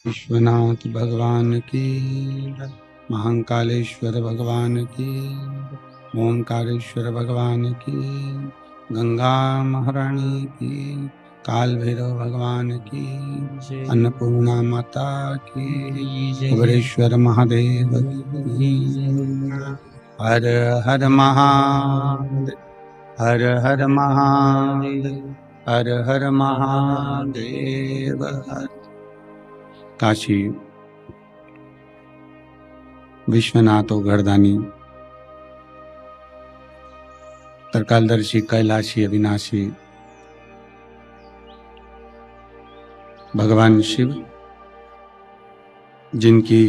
विश्वनाथ भगवान की, महाकालेश्वर भगवान की, ओंकारेश्वर भगवान की, गंगा महारानी की, काल भैरव भगवान की, अन्नपूर्णा माता की, उग्रेश्वर महादेव की। हर हर महादेव, हर हर महादेव, हर हर महादेव। काशी विश्वनाथ गर्दानी, त्रिकालदर्शी, कैलाशी, अविनाशी भगवान शिव, जिनकी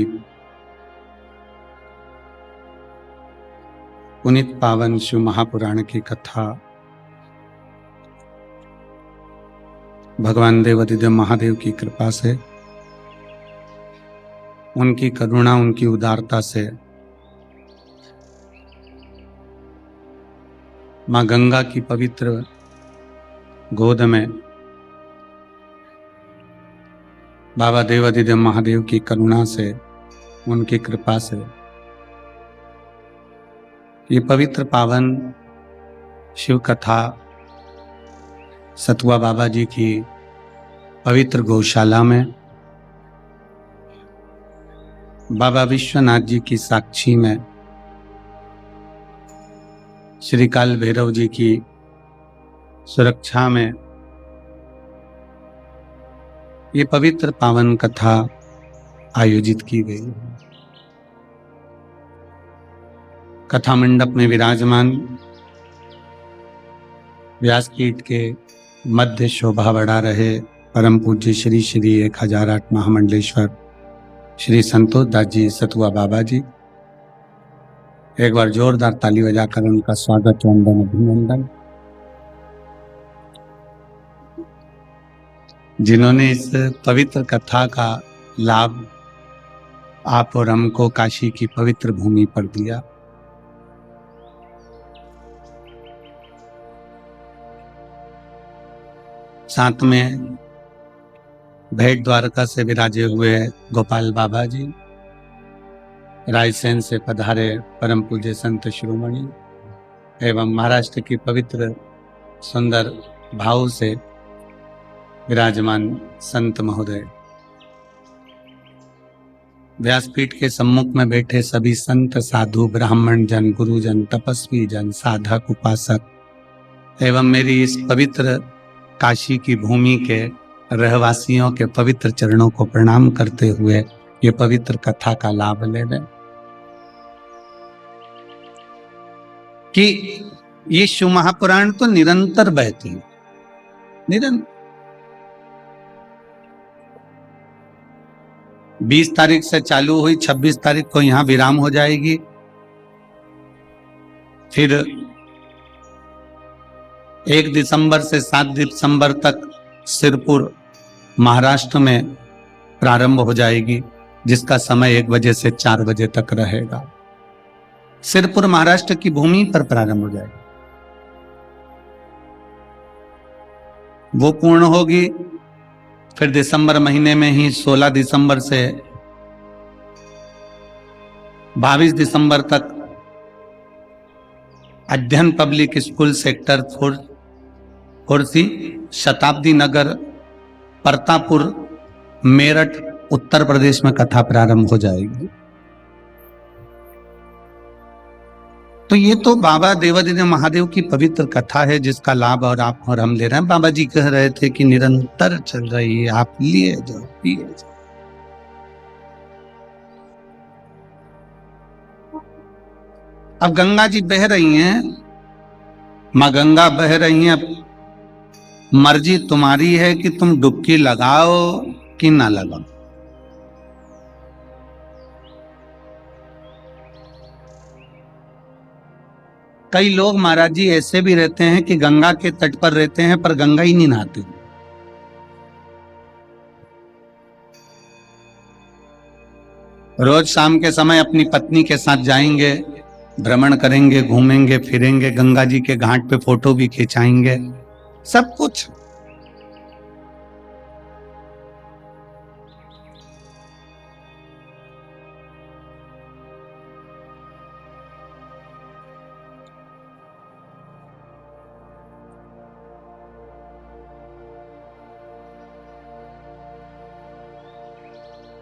पुनित पावन शिव महापुराण की कथा भगवान देवाधिदेव महादेव की कृपा से, उनकी करुणा, उनकी उदारता से मां गंगा की पवित्र गोद में बाबा देवाधिदेव महादेव की करुणा से, उनकी कृपा से ये पवित्र पावन शिव कथा सतुआ बाबा जी की पवित्र गौशाला में बाबा विश्वनाथ जी की साक्षी में, श्री काल भैरव जी की सुरक्षा में ये पवित्र पावन कथा आयोजित की गई है। कथा मंडप में विराजमान व्यासपीठ के मध्य शोभा बढ़ा रहे परम पूज्य श्री श्री 1008 महामंडलेश्वर श्री संतोष दास जी सतुआ बाबा जी, एक बार जोरदार ताली बजाकर उनका स्वागत, वंदन, अभिनंदन। जिन्होंने इस पवित्र कथा का लाभ आप और हमको काशी की पवित्र भूमि पर दिया। साथ में भेंट द्वारका से विराजे हुए गोपाल बाबा जी, रायसेन से पधारे परम पूज्य संत शिरोमणि एवं महाराष्ट्र की पवित्र सुंदर भाव से विराजमान संत महोदय, व्यासपीठ के सम्मुख में बैठे सभी संत, साधु, ब्राह्मण जन, गुरुजन, तपस्वी जन, साधक, उपासक एवं मेरी इस पवित्र काशी की भूमि के रहवासियों के पवित्र चरणों को प्रणाम करते हुए ये पवित्र कथा का लाभ ले लें कि ये शिव महापुराण तो निरंतर बहती है, निरंतर। 20 तारीख से चालू हुई, 26 तारीख को यहां विराम हो जाएगी। फिर 1 दिसंबर से 7 दिसंबर तक सिरपुर महाराष्ट्र में प्रारंभ हो जाएगी, जिसका समय 1 बजे से 4 बजे तक रहेगा। सिरपुर महाराष्ट्र की भूमि पर प्रारंभ हो जाएगी, वो पूर्ण होगी। फिर दिसंबर महीने में ही 16 दिसंबर से 22 दिसंबर तक अध्ययन पब्लिक स्कूल सेक्टर 4 शताब्दी नगर, परतापुर, मेरठ, उत्तर प्रदेश में कथा प्रारंभ हो जाएगी। तो ये तो बाबा देवाधिदेव महादेव की पवित्र कथा है, जिसका लाभ और आप और हम ले रहे हैं। बाबा जी कह रहे थे कि निरंतर चल रही है, आप लिए जाओ, पिए जाओ। अब गंगा जी बह रही हैं, मां गंगा बह रही हैं। अब मर्जी तुम्हारी है कि तुम डुबकी लगाओ कि ना लगाओ। कई लोग महाराज जी ऐसे भी रहते हैं कि गंगा के तट पर रहते हैं पर गंगा ही नहीं नहाते। रोज शाम के समय अपनी पत्नी के साथ जाएंगे, भ्रमण करेंगे, घूमेंगे फिरेंगे, गंगा जी के घाट पे फोटो भी खिंचाएंगे, सब कुछ।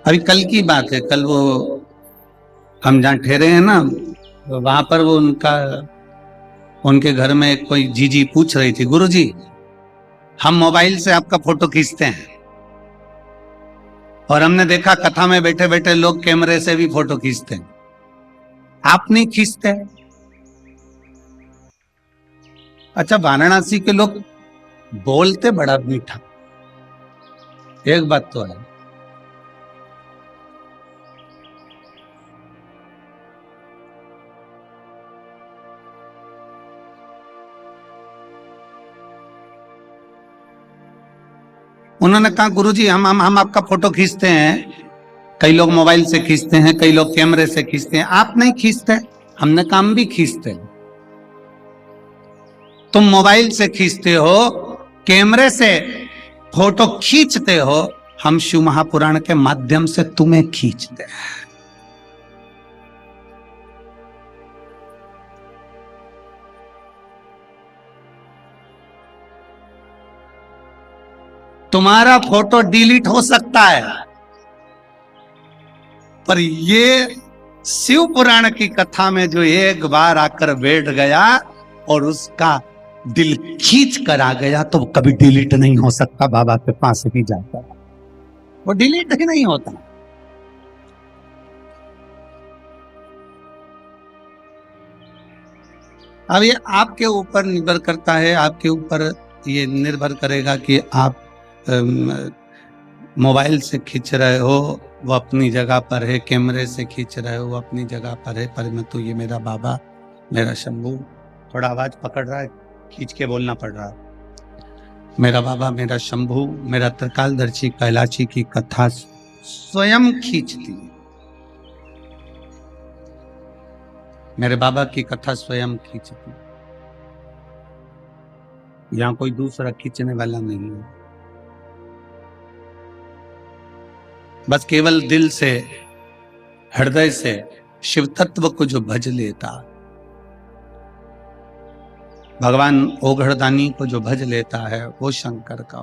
अभी कल की बात है, कल वो हम जहाँ ठहरे हैं ना, वहां पर वो उनके घर में कोई जीजी पूछ रही थी, गुरुजी हम मोबाइल से आपका फोटो खींचते हैं, और हमने देखा कथा में बैठे बैठे लोग कैमरे से भी फोटो खींचते हैं, आप नहीं खींचते? अच्छा, वाराणसी के लोग बोलते बड़ा मीठा, एक बात तो है। उन्होंने कहा गुरुजी हम आपका फोटो खींचते हैं, कई लोग मोबाइल से खींचते हैं, कई लोग कैमरे से खींचते हैं, आप नहीं खींचते? हमने कहा हम भी खींचते हैं। तुम मोबाइल से खींचते हो, कैमरे से फोटो खींचते हो, हम शिव महापुराण के माध्यम से तुम्हें खींचते हैं। तुम्हारा फोटो डिलीट हो सकता है, पर ये शिव पुराण की कथा में जो एक बार आकर बैठ गया और उसका दिल खींच कर आ गया, तो कभी डिलीट नहीं हो सकता। बाबा के पास भी जाता है, वो डिलीट ही नहीं होता। अब ये आपके ऊपर निर्भर करता है, आपके ऊपर ये निर्भर करेगा कि आप मोबाइल से खींच रहे हो, वो अपनी जगह पर है, कैमरे से खींच रहे हो, वो अपनी जगह पर है। पर मैं तो ये मेरा बाबा, मेरा शंभू, थोड़ा आवाज पकड़ रहा है, खींच के बोलना पड़ रहा है। मेरा बाबा, मेरा शंभू, मेरा त्रिकालदर्शी कैलाशी की कथा स्वयं खींचती है। मेरे बाबा की कथा स्वयं खींचती, यहां कोई दूसरा खींचने वाला नहीं है। बस केवल दिल से, हृदय से शिव तत्व को जो भज लेता, भगवान ओघड़दानी को जो भज लेता है, वो शंकर का।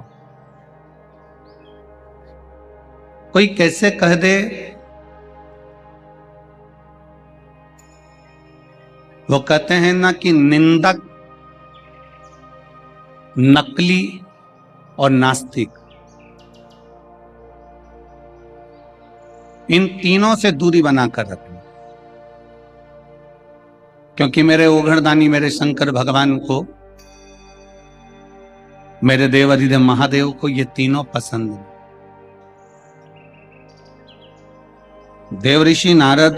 कोई कैसे कह दे, वो कहते हैं ना कि निंदक, नकली और नास्तिक, इन तीनों से दूरी बनाकर रखना। क्योंकि मेरे ओघड़दानी, मेरे शंकर भगवान को, मेरे देव अधिदेव महादेव को ये तीनों पसंद है। देव ऋषि नारद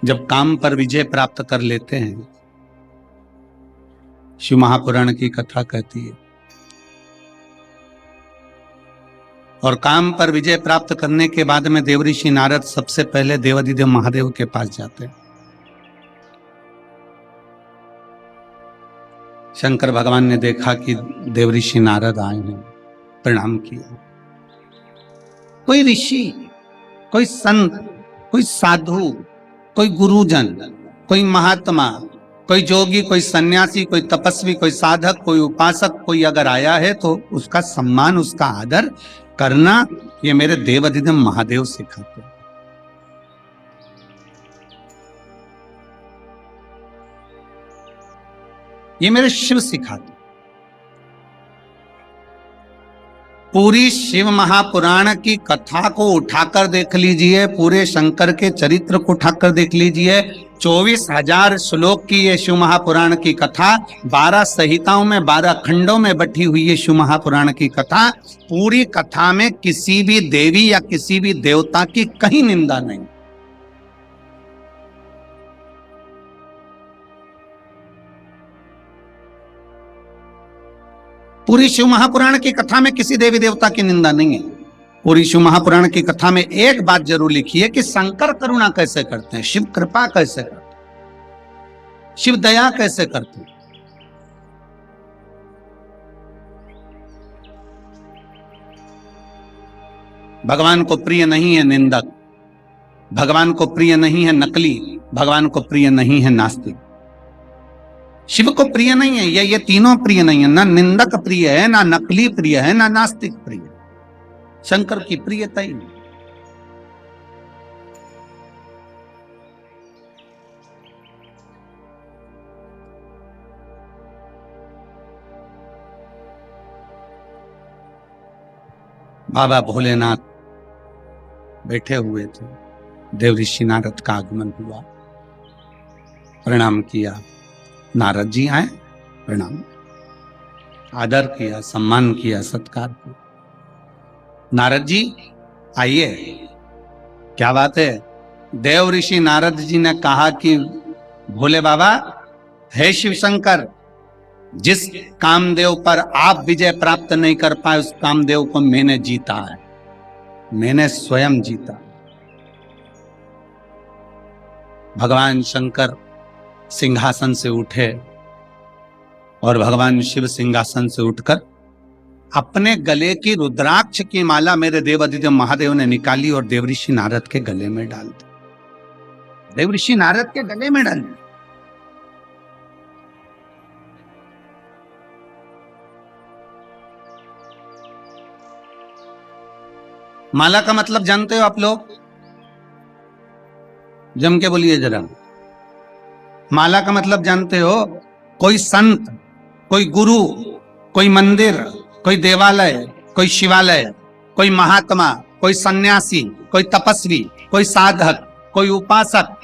जब काम पर विजय प्राप्त कर लेते हैं, शिव महापुराण की कथा कहती है, और काम पर विजय प्राप्त करने के बाद में देव ऋषि नारद सबसे पहले देवाधिदेव महादेव के पास जाते हैं। शंकर भगवान ने देखा कि देव ऋषि नारद आए हैं, प्रणाम किया। कोई ऋषि, कोई संत, कोई साधु, कोई गुरुजन, कोई महात्मा, कोई जोगी, कोई सन्यासी, कोई तपस्वी, कोई साधक, कोई उपासक, कोई अगर आया है तो उसका सम्मान, उसका आदर करना, ये मेरे देव अधिदेव महादेव सिखाते हैं। ये मेरे शिव सिखाते। पूरी शिव महापुराण की कथा को उठाकर देख लीजिए, पूरे शंकर के चरित्र को उठाकर देख लीजिए। 24,000 श्लोक की ये शिव महापुराण की कथा, 12 संहिताओं में, 12 खंडों में बटी हुई है शिव महापुराण की कथा। पूरी कथा में किसी भी देवी या किसी भी देवता की कहीं निंदा नहीं। पूरी शिव महापुराण की कथा में किसी देवी देवता की निंदा नहीं है। पूरी शिव महापुराण की कथा में एक बात जरूर लिखी है कि शंकर करुणा कैसे करते हैं, शिव कृपा कैसे करते हैं, शिव दया कैसे करते हैं। भगवान को प्रिय नहीं है निंदक, भगवान को प्रिय नहीं है नकली, भगवान को प्रिय नहीं है नास्तिक। शिव को प्रिय नहीं है ये तीनों प्रिय नहीं है, ना निंदक प्रिय है, ना नकली प्रिय है, ना नास्तिक प्रिय है। शंकर की प्रियता ही नहीं। बाबा भोलेनाथ बैठे हुए थे, देव ऋषि नारद का आगमन हुआ, प्रणाम किया। नारद जी आए, प्रणाम, आदर किया, सम्मान किया, सत्कार किया। नारद जी आइए, क्या बात है। देव ऋषि नारद जी ने कहा कि भोले बाबा, हे शिव शंकर, जिस कामदेव पर आप विजय प्राप्त नहीं कर पाए उस कामदेव को मैंने जीता है, मैंने स्वयं जीता। भगवान शंकर सिंहासन से उठे और भगवान शिव सिंहासन से उठकर अपने गले की रुद्राक्ष की माला मेरे देवादिदेव महादेव ने निकाली और देवऋषि नारद के गले में डाल दी। देवऋषि नारद के गले में डाल दी। माला का मतलब जानते हो आप लोग? जम के बोलिए जरा। माला का मतलब जानते हो? कोई संत, कोई गुरु, कोई मंदिर, कोई देवालय, कोई शिवालय, कोई महात्मा, कोई सन्यासी, कोई तपस्वी, कोई साधक, कोई उपासक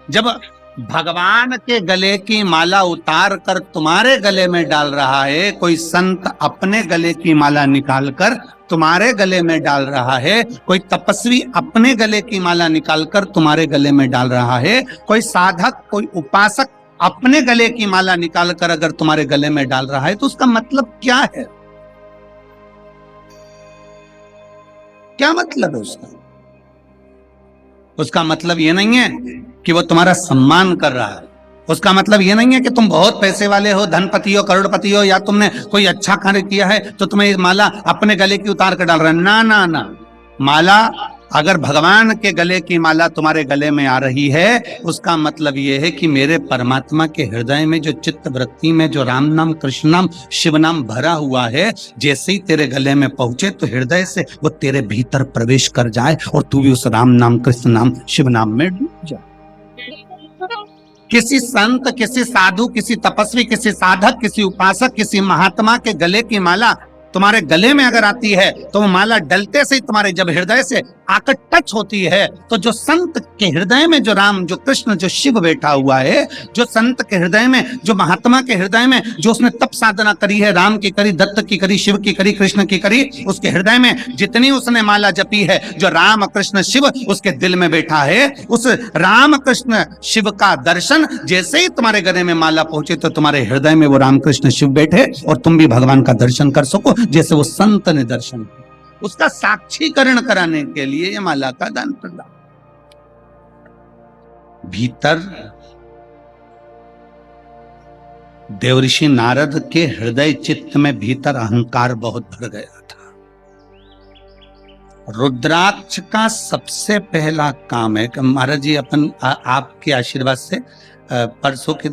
जब भगवान के गले की माला उतार कर तुम्हारे गले में डाल रहा है, कोई संत अपने गले की माला निकालकर तुम्हारे गले में डाल रहा है, कोई तपस्वी अपने गले की माला निकालकर तुम्हारे गले में डाल रहा है, कोई साधक, कोई उपासक अपने गले की माला निकालकर अगर तुम्हारे गले में डाल रहा है, तो उसका मतलब क्या है? क्या मतलब है उसका? उसका मतलब ये नहीं है कि वो तुम्हारा सम्मान कर रहा है। उसका मतलब ये नहीं है कि तुम बहुत पैसे वाले हो, धनपति हो, करोड़पति हो, या तुमने कोई अच्छा कार्य किया है तो तुम्हें माला अपने गले की उतार कर डाल रहा है। ना ना ना, माला अगर भगवान के गले की माला तुम्हारे गले में आ रही है, उसका मतलब यह है कि मेरे परमात्मा के हृदय में जो चित्त वृत्ति में जो राम नाम, कृष्ण नाम, शिव नाम भरा हुआ है, जैसे ही तेरे गले में पहुंचे तो हृदय से वो तेरे भीतर प्रवेश कर जाए और तू भी उस राम नाम, कृष्ण नाम, शिव नाम में डूब जाए। किसी संत, किसी साधु, किसी तपस्वी, किसी साधक, किसी उपासक, किसी महात्मा के गले की माला तुम्हारे गले में अगर आती है तो वो माला डलते से ही तुम्हारे जब हृदय से आकर टच होती है, तो जो संत के हृदय में जो राम, जो कृष्ण, जो शिव बैठा हुआ है, जो संत के हृदय में, जो महात्मा के हृदय में जो उसने तप साधना करी है, राम की करी, दत्त की करी, शिव की करी, कृष्ण की करी, उसके हृदय में जितनी उसने माला जपी है, जो राम कृष्ण शिव उसके दिल में बैठा है, उस राम कृष्ण शिव का दर्शन जैसे ही तुम्हारे गले में माला पहुंचे तो तुम्हारे हृदय में वो राम कृष्ण शिव बैठे और तुम भी भगवान का दर्शन कर सको जैसे वो संत ने दर्शन किया। उसका साक्षीकरण कराने के लिए ये माला का दान प्रदान। भीतर देवऋषि नारद के हृदय चित्त में भीतर अहंकार बहुत भर गया था। रुद्राक्ष का सबसे पहला काम है कि महाराज जी अपन आपके आशीर्वाद से परसों के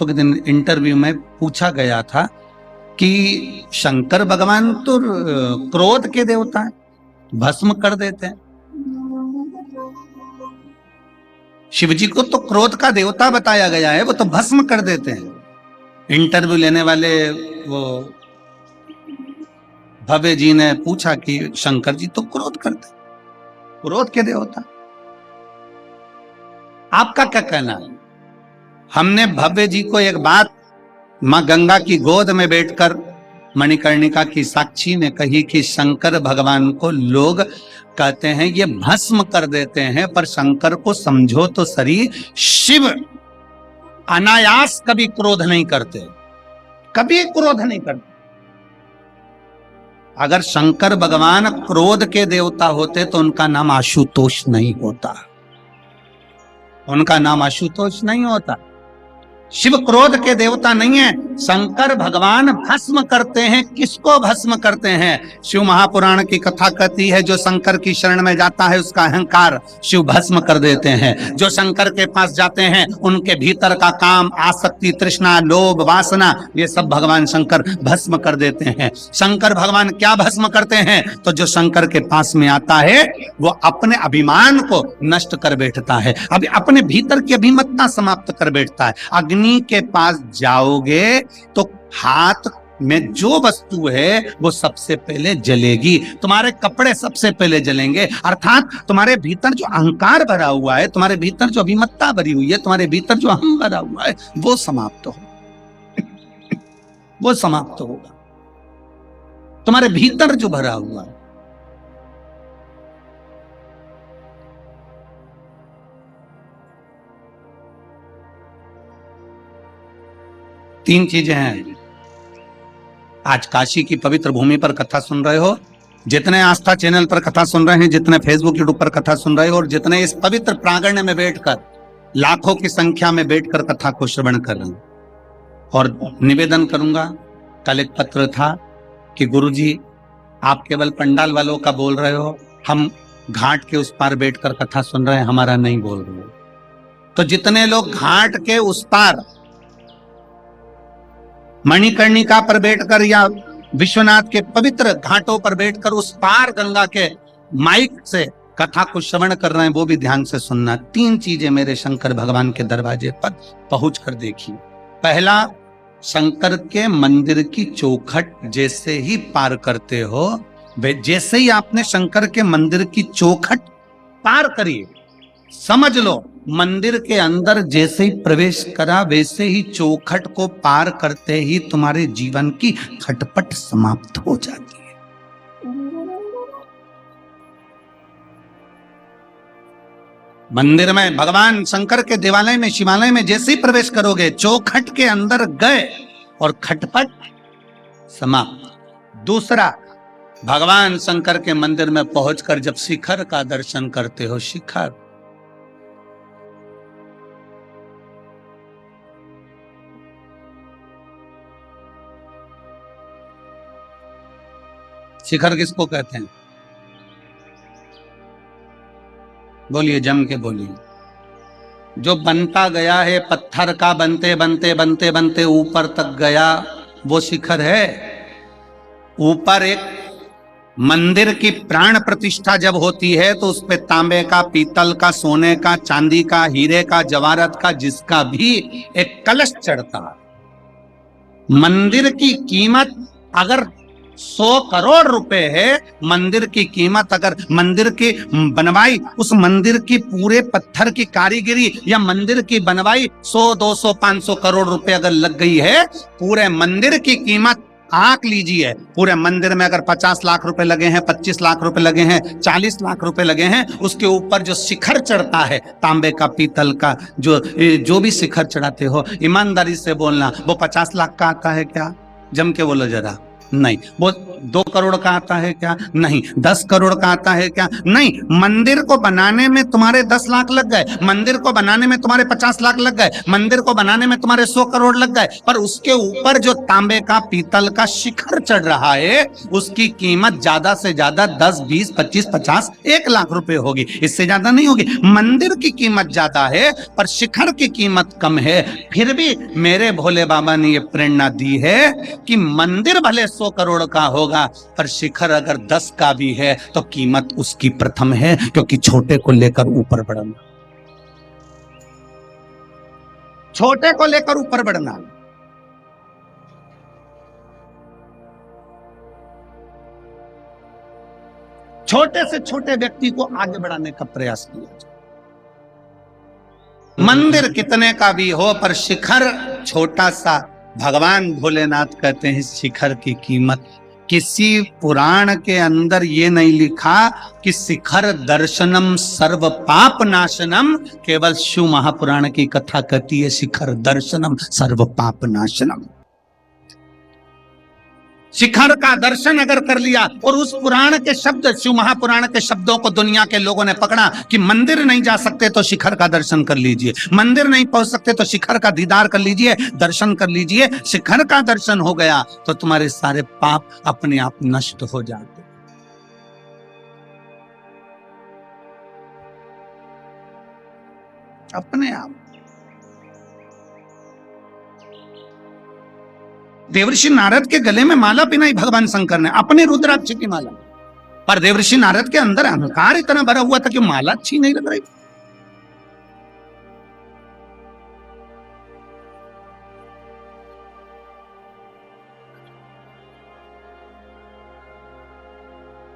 दिन इंटरव्यू में पूछा गया था कि शंकर भगवान तो क्रोध के देवता हैं, भस्म कर देते हैं। शिवजी को तो क्रोध का देवता बताया गया है, वो तो भस्म कर देते हैं। इंटरव्यू लेने वाले वो भव्य जी ने पूछा कि शंकर जी तो क्रोध करते, क्रोध के देवता, आपका क्या कहना है? हमने भव्य जी को एक बात मां गंगा की गोद में बैठकर मणिकर्णिका की साक्षी ने कही कि शंकर भगवान को लोग कहते हैं ये भस्म कर देते हैं, पर शंकर को समझो तो सही, शिव अनायास कभी क्रोध नहीं करते, कभी क्रोध नहीं करते। अगर शंकर भगवान क्रोध के देवता होते तो उनका नाम आशुतोष नहीं होता, उनका नाम आशुतोष नहीं होता। शिव क्रोध के देवता नहीं है। शंकर भगवान भस्म करते हैं। किसको भस्म करते हैं? शिव महापुराण की कथा कहती है जो शंकर की शरण में जाता है उसका अहंकार शिव भस्म कर देते हैं। जो शंकर के पास जाते हैं उनके भीतर का काम, आसक्ति, तृष्णा, लोभ, वासना, ये सब भगवान शंकर भस्म कर देते हैं। शंकर भगवान क्या भस्म करते हैं? तो जो शंकर के पास में आता है वो अपने अभिमान को नष्ट कर बैठता है, अभी अपने भीतर की अभिमतता समाप्त कर बैठता है। अग्नि के पास जाओगे तो हाथ में जो वस्तु है वो सबसे पहले जलेगी, तुम्हारे कपड़े सबसे पहले जलेंगे। अर्थात तुम्हारे भीतर जो अहंकार भरा हुआ है, तुम्हारे भीतर जो अभिमतता भरी हुई है, तुम्हारे भीतर जो अहम भरा हुआ है वो समाप्त हो, वो समाप्त होगा। तुम्हारे भीतर जो भरा हुआ है। तीन चीजें हैं। आज काशी की पवित्र भूमि पर कथा सुन रहे हो, जितने आस्था चैनल पर कथा सुन रहे हैं, जितने फेसबुक यूट्यूब पर कथा सुन रहे हो, और जितने इस पवित्र प्रांगण में बैठकर लाखों की संख्या में बैठकर कथा को श्रवण कर रहे हैं। और निवेदन करूंगा, कल एक पत्र था कि गुरुजी आप केवल पंडाल वालों का बोल रहे हो, हम घाट के उस पार बैठकर कथा सुन रहे हैं, हमारा नहीं बोल रहे हो। तो जितने लोग घाट के उस पार मणिकर्णिका पर बैठकर या विश्वनाथ के पवित्र घाटों पर बैठकर उस पार गंगा के माइक से कथा को श्रवण कर रहे हैं, वो भी ध्यान से सुनना। तीन चीजें मेरे शंकर भगवान के दरवाजे पर पहुंच कर देखिए। पहला, शंकर के मंदिर की चौखट जैसे ही पार करते हो, जैसे ही आपने शंकर के मंदिर की चौखट पार करी, समझ लो मंदिर के अंदर जैसे ही प्रवेश करा, वैसे ही चौखट को पार करते ही तुम्हारे जीवन की खटपट समाप्त हो जाती है। मंदिर में, भगवान शंकर के देवालय में, शिवालय में जैसे ही प्रवेश करोगे, चौखट के अंदर गए और खटपट समाप्त। दूसरा, भगवान शंकर के मंदिर में पहुंचकर जब शिखर का दर्शन करते हो, शिखर, शिखर किसको कहते हैं? बोलिए, जम के बोलिए। जो बनता गया है, पत्थर का बनते बनते बनते बनते ऊपर तक गया, वो शिखर है। ऊपर एक मंदिर की प्राण प्रतिष्ठा जब होती है तो उस पे तांबे का, पीतल का, सोने का, चांदी का, हीरे का, जवाहरत का, जिसका भी एक कलश चढ़ता है। मंदिर की कीमत अगर 100 करोड़ रुपए है, मंदिर की कीमत, अगर मंदिर की बनवाई, उस मंदिर की पूरे पत्थर की कारीगरी या मंदिर की बनवाई 100, 200, 500 करोड़ रुपए अगर लग गई है, पूरे मंदिर की कीमत आंक लीजिए। पूरे मंदिर में अगर 50 लाख रुपए लगे हैं, 25 लाख रुपए लगे हैं, 40 लाख रुपए लगे हैं, उसके ऊपर जो शिखर चढ़ता है तांबे का, पीतल का, जो भी शिखर चढ़ाते हो, ईमानदारी से बोलना, वो 50 लाख का आता है क्या? जम के बोलो जरा। नहीं। वो 2 करोड़ का आता है क्या? नहीं। 10 करोड़ का आता है क्या? नहीं। मंदिर को बनाने में तुम्हारे 10 लाख लग गए, मंदिर को बनाने में तुम्हारे 50 लाख लग गए, मंदिर को बनाने में तुम्हारे 100 करोड़ लग गए, पर उसके ऊपर जो तांबे का, पीतल का शिखर चढ़ रहा है, उसकी कीमत ज्यादा से ज्यादा 10, 20, 25, 50, 1 लाख रुपए होगी, इससे ज्यादा नहीं होगी। मंदिर की कीमत ज्यादा है पर शिखर की कीमत कम है। फिर भी मेरे भोले बाबा ने यह प्रेरणा दी है कि मंदिर भले 100 करोड़ का होगा पर शिखर अगर 10 का भी है तो कीमत उसकी प्रथम है, क्योंकि छोटे को लेकर ऊपर बढ़ना, छोटे को लेकर ऊपर बढ़ना। छोटे से छोटे व्यक्ति को आगे बढ़ाने का प्रयास किया जाए। मंदिर कितने का भी हो पर शिखर छोटा सा, भगवान भोलेनाथ कहते हैं शिखर की कीमत। किसी पुराण के अंदर ये नहीं लिखा कि शिखर दर्शनम सर्व पाप नाशनम, केवल शिव महापुराण की कथा कहती है शिखर दर्शनम सर्व पाप नाशनम। शिखर का दर्शन अगर कर लिया और उस पुराण के शब्द, शिव महापुराण के शब्दों को दुनिया के लोगों ने पकड़ा कि मंदिर नहीं जा सकते तो शिखर का दर्शन कर लीजिए, मंदिर नहीं पहुंच सकते तो शिखर का दीदार कर लीजिए, दर्शन कर लीजिए। शिखर का दर्शन हो गया तो तुम्हारे सारे पाप अपने आप नष्ट हो जाते, अपने आप। देवर्षि नारद के गले में माला पिनाई भगवान शंकर ने, अपने रुद्राक्ष की माला। पर देवर्षि नारद के अंदर अहंकार इतना भरा हुआ था कि माला अच्छी नहीं लग रही।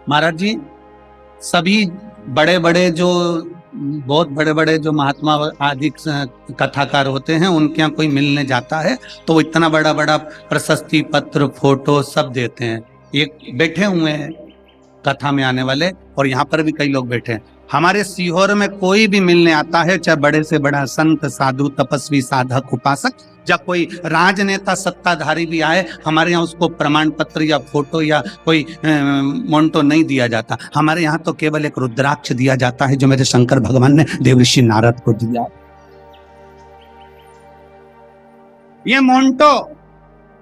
महाराज जी, सभी बड़े बड़े जो बहुत बड़े बड़े जो महात्मा आदि कथाकार होते हैं, उनके यहाँ कोई मिलने जाता है तो वो इतना बड़ा बड़ा प्रशस्ति पत्र, फोटो सब देते हैं। ये बैठे हुए हैं कथा में आने वाले, और यहाँ पर भी कई लोग बैठे हैं। हमारे सीहोर में कोई भी मिलने आता है, चाहे बड़े से बड़ा संत, साधु, तपस्वी, साधक, उपासक, या कोई राजनेता, सत्ताधारी भी आए, हमारे यहाँ उसको प्रमाण पत्र या फोटो या कोई मोन्टो नहीं दिया जाता। हमारे यहाँ तो केवल एक रुद्राक्ष दिया जाता है जो मेरे शंकर भगवान ने देवर्षि नारद को दिया। ये मोन्टो,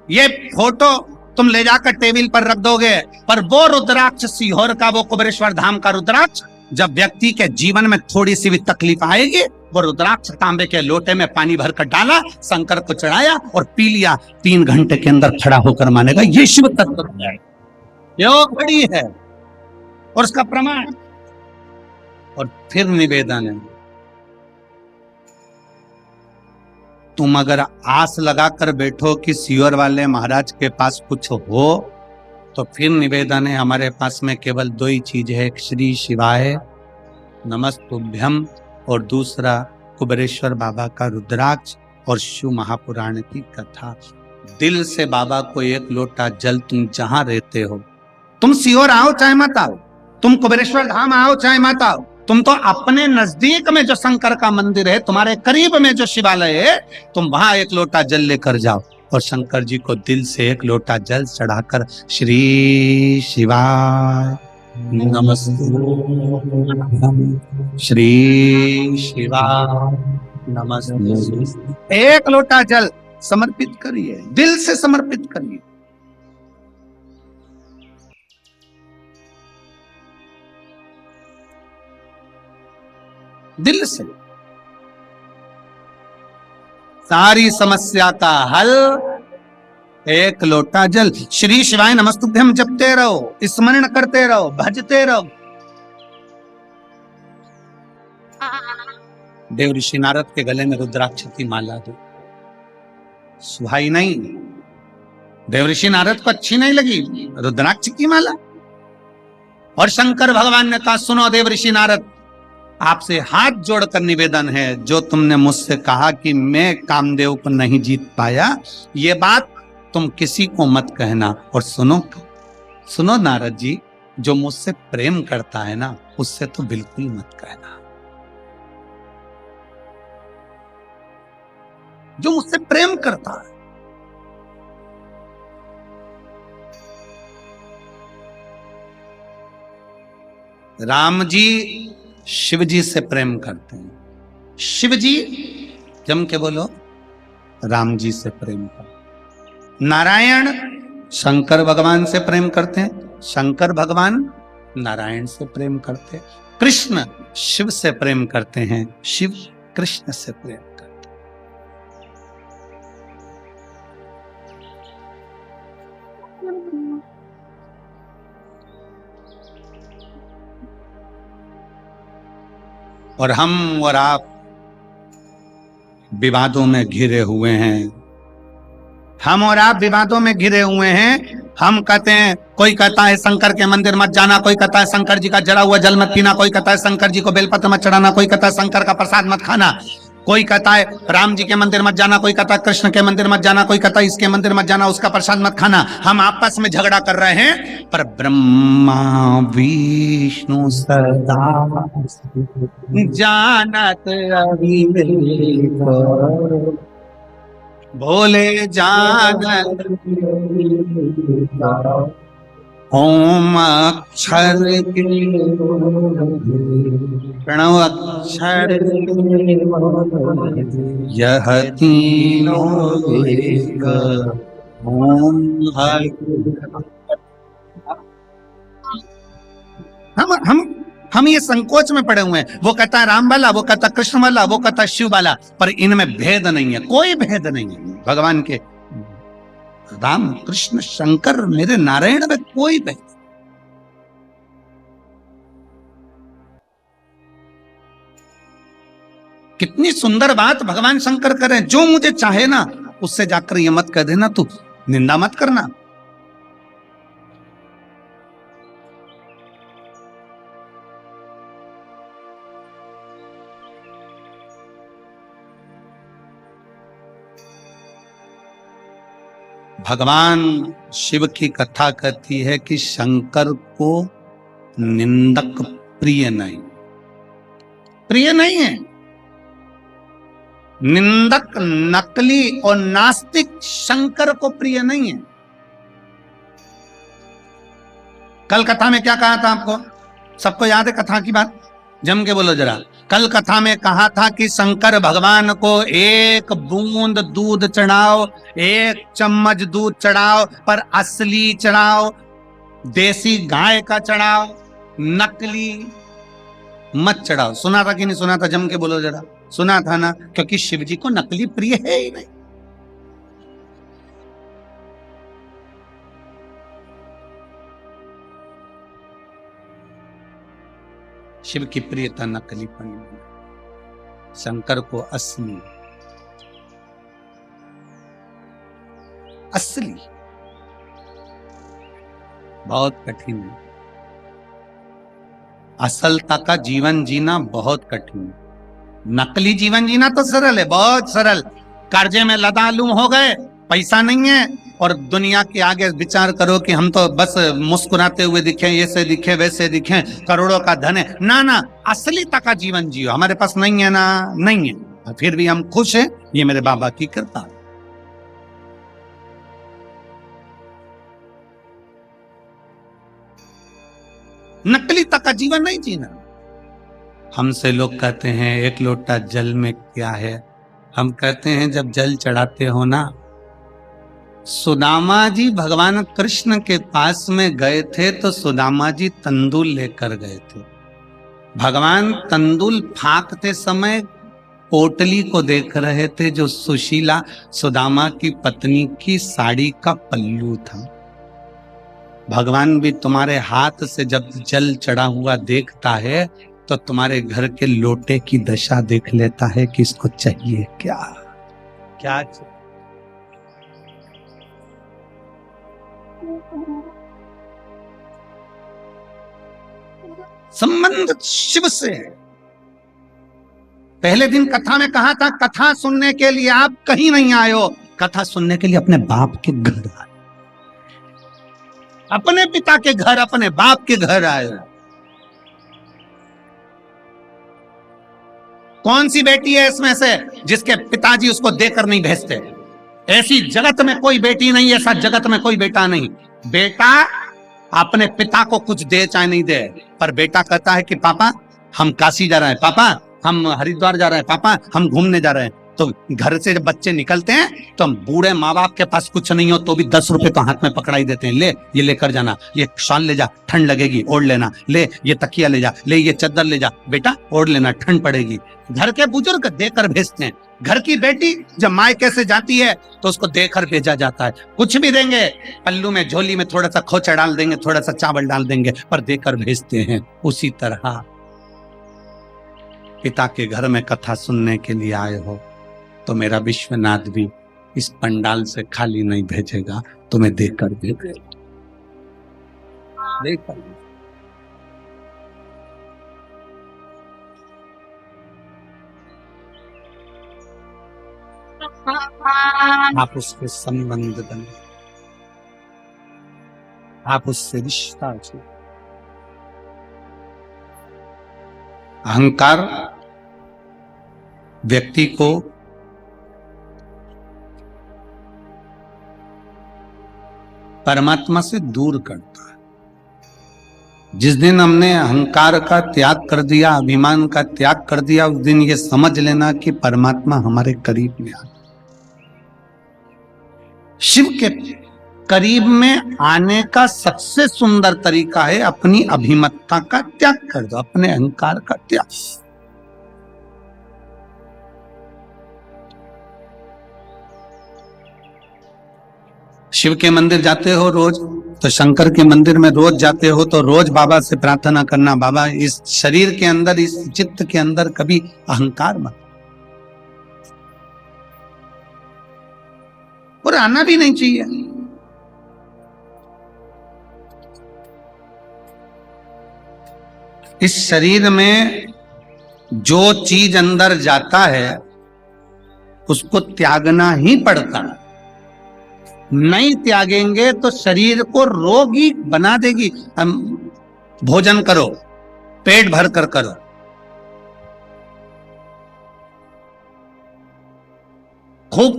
ये फोटो तुम ले जाकर टेबल पर रख दोगे, पर वो रुद्राक्ष सीहोर का, वो कुबेरेश्वर धाम का रुद्राक्ष, जब व्यक्ति के जीवन में थोड़ी सी भी तकलीफ आएगी, वो रुद्राक्ष तांबे के लोटे में पानी भरकर डाला, शंकर को चढ़ाया और पी लिया, 3 घंटे के अंदर खड़ा होकर मानेगा ये शिव तत्व है, ये बड़ी है, और उसका प्रमाण। और फिर निवेदन है, तुम अगर आस लगाकर बैठो कि सीहोर वाले महाराज के पास कुछ हो, तो फिर निवेदन है, हमारे पास में केवल 2 ही चीज है, एक श्री शिवाय नमस्तुभ्यम और दूसरा कुबेरेश्वर बाबा का रुद्राक्ष और शिव महापुराण की कथा। दिल से बाबा को 1 लोटा जल, तुम जहां रहते हो, तुम सीहोर आओ चाहे मत आओ, तुम कुबेरेश्वर धाम आओ चाहे मत आओ, तुम तो अपने नजदीक में जो शंकर का मंदिर है, तुम्हारे करीब में जो शिवालय है, तुम वहां 1 लोटा जल लेकर जाओ और शंकर जी को दिल से 1 लोटा जल चढ़ाकर श्री शिवाय नमस्ते, श्री शिवाय नमस्ते, 1 लोटा जल समर्पित करिए, दिल से समर्पित करिए। दिल से सारी समस्या का हल, 1 लोटा जल। श्री शिवाय नमस्तुभ्यम जपते रहो, स्मरण करते रहो, भजते रहो। देवर्षि नारद के गले में रुद्राक्ष की माला दो, सुहाई नहीं, देवर्षि नारद को अच्छी नहीं लगी रुद्राक्ष की माला। और शंकर भगवान ने कहा, सुनो देवर्षि नारद, आपसे हाथ जोड़कर निवेदन है, जो तुमने मुझसे कहा कि मैं कामदेव को नहीं जीत पाया, ये बात तुम किसी को मत कहना। और सुनो नारद जी, जो मुझसे प्रेम करता है ना, उससे तो बिल्कुल मत कहना। जो मुझसे प्रेम करता है, राम जी शिव जी से प्रेम करते हैं, शिव जी जम के बोलो, राम जी से प्रेम करते। नारायण शंकर भगवान से प्रेम करते हैं, शंकर भगवान नारायण से प्रेम करते हैं। कृष्ण शिव से प्रेम करते हैं, शिव कृष्ण से प्रेम करते हैं। और हम और आप विवादों में घिरे हुए हैं, हम और आप विवादों में घिरे हुए हैं। हम कहते हैं, कोई कहता है शंकर के मंदिर मत जाना, कोई कहता है शंकर जी का जला हुआ जल मत पीना, कोई कहता है शंकर जी को बेलपत्र मत चढ़ाना, कोई कहता है शंकर का प्रसाद मत खाना, कोई कहता है राम जी के मंदिर मत जाना, कोई कहता है कृष्ण के मंदिर मत जाना, कोई कहता है इसके मंदिर मत जाना, उसका प्रसाद मत खाना। हम आपस में झगड़ा कर रहे हैं, पर ब्रह्मा विष्णु सदा जानत अविवेक, भोले जान ओम अक्षर प्रणव अक्षर यह तीनों एक ओम हरि। हम ये संकोच में पड़े हुए हैं। वो कहता है राम वाला, वो कहता कृष्ण वाला, वो कहता शिव वाला, पर इनमें भेद नहीं है, कोई भेद नहीं है भगवान के। राम कृष्ण शंकर मेरे नारायण में कोई भेद। कितनी सुंदर बात भगवान शंकर करें, जो मुझे चाहे ना उससे जाकर ये मत कह देना तू निंदा मत करना। भगवान शिव की कथा कहती है कि शंकर को निंदक प्रिय नहीं, प्रिय नहीं है। निंदक, नकली और नास्तिक शंकर को प्रिय नहीं है। कल कथा में क्या कहा था आपको, सबको याद है कथा की बात? जम के बोलो जरा। कल कथा में कहा था कि शंकर भगवान को एक बूंद दूध चढ़ाओ, एक चम्मच दूध चढ़ाओ, पर असली चढ़ाओ, देसी गाय का चढ़ाओ, नकली मत चढ़ाओ। सुना था कि नहीं सुना था? जम के बोलो जरा। सुना था ना, क्योंकि शिव जी को नकली प्रिय है ही नहीं। शिव की प्रियता नकलीपन में, शंकर को असली, असली बहुत कठिन है। असलता का जीवन जीना बहुत कठिन है। नकली जीवन जीना तो सरल है, बहुत सरल। कर्जे में लदालू हो गए, पैसा नहीं है, और दुनिया के आगे विचार करो कि हम तो बस मुस्कुराते हुए दिखे, ऐसे दिखे वैसे दिखे, करोड़ों का धन है। ना ना, असलीता का जीवन जियो। हमारे पास नहीं है ना, नहीं है, फिर भी हम खुश हैं, ये मेरे बाबा की कृपा। नकलीता का जीवन नहीं जीना। हमसे लोग कहते हैं एक लोटा जल में क्या है, हम कहते हैं जब जल चढ़ाते हो ना, सुदामा जी भगवान कृष्ण के पास में गए थे तो सुदामा जी तंदूल लेकर गए थे। भगवान तंदूल फाकते समय पोटली को देख रहे थे जो सुशीला सुदामा की पत्नी की साड़ी का पल्लू था। भगवान भी तुम्हारे हाथ से जब जल चढ़ा हुआ देखता है तो तुम्हारे घर के लोटे की दशा देख लेता है कि इसको चाहिए क्या, क्या चाहिए। संबंध शिव से है। पहले दिन कथा में कहा था, कथा सुनने के लिए आप कहीं नहीं आए हो, कथा सुनने के लिए अपने बाप के घर आए, अपने पिता के घर, अपने बाप के घर आए हो। कौन सी बेटी है इसमें से जिसके पिताजी उसको देकर नहीं भेजते? ऐसी जगत में कोई बेटी नहीं, ऐसा जगत में कोई बेटा नहीं। बेटा अपने पिता को कुछ दे चाहे नहीं दे, पर बेटा कहता है कि पापा हम काशी जा रहे हैं, पापा हम हरिद्वार जा रहे हैं, पापा हम घूमने जा रहे हैं। तो घर से जब बच्चे निकलते हैं तो हम बूढ़े माँ बाप के पास कुछ नहीं हो तो भी 10 रुपए तो हाथ में पकड़ाई देते हैं, ले ये लेकर जाना, ये शॉल ले जा, ठंड लगेगी ओढ़ लेना, ले ये तकिया ले जा, ले ये चादर ले जा, बेटा ओढ़ लेना, ठंड पड़ेगी। घर के बुजुर्ग देकर भेजते हैं। घर की बेटी जब मायके से जाती है तो उसको देकर भेजा जाता है। कुछ भी देंगे, पल्लू में झोली में थोड़ा सा खोचा डाल देंगे, थोड़ा सा चावल डाल देंगे, पर देकर भेजते हैं। उसी तरह पिता के घर में कथा सुनने के लिए आए हो तो मेरा विश्वनाथ भी इस पंडाल से खाली नहीं भेजेगा, तुम्हें देकर भेजेगा, देकर। आप उसके संबंध बने, आप उससे रिश्ता जोड़ो। अहंकार व्यक्ति को परमात्मा से दूर करता है। जिस दिन हमने अहंकार का त्याग कर दिया, अभिमान का त्याग कर दिया, उस दिन ये समझ लेना कि परमात्मा हमारे करीब में आ। शिव के करीब में आने का सबसे सुंदर तरीका है अपनी अभिमतता का त्याग कर दो, अपने अहंकार का त्याग। शिव के मंदिर जाते हो रोज, तो शंकर के मंदिर में रोज जाते हो, तो रोज बाबा से प्रार्थना करना, बाबा इस शरीर के अंदर, इस चित्त के अंदर कभी अहंकार मत, और आना भी नहीं चाहिए। इस शरीर में जो चीज अंदर जाता है उसको त्यागना ही पड़ता है। नहीं त्यागेंगे तो शरीर को रोगी बना देगी। हम भोजन करो, पेट भर कर करो, खूब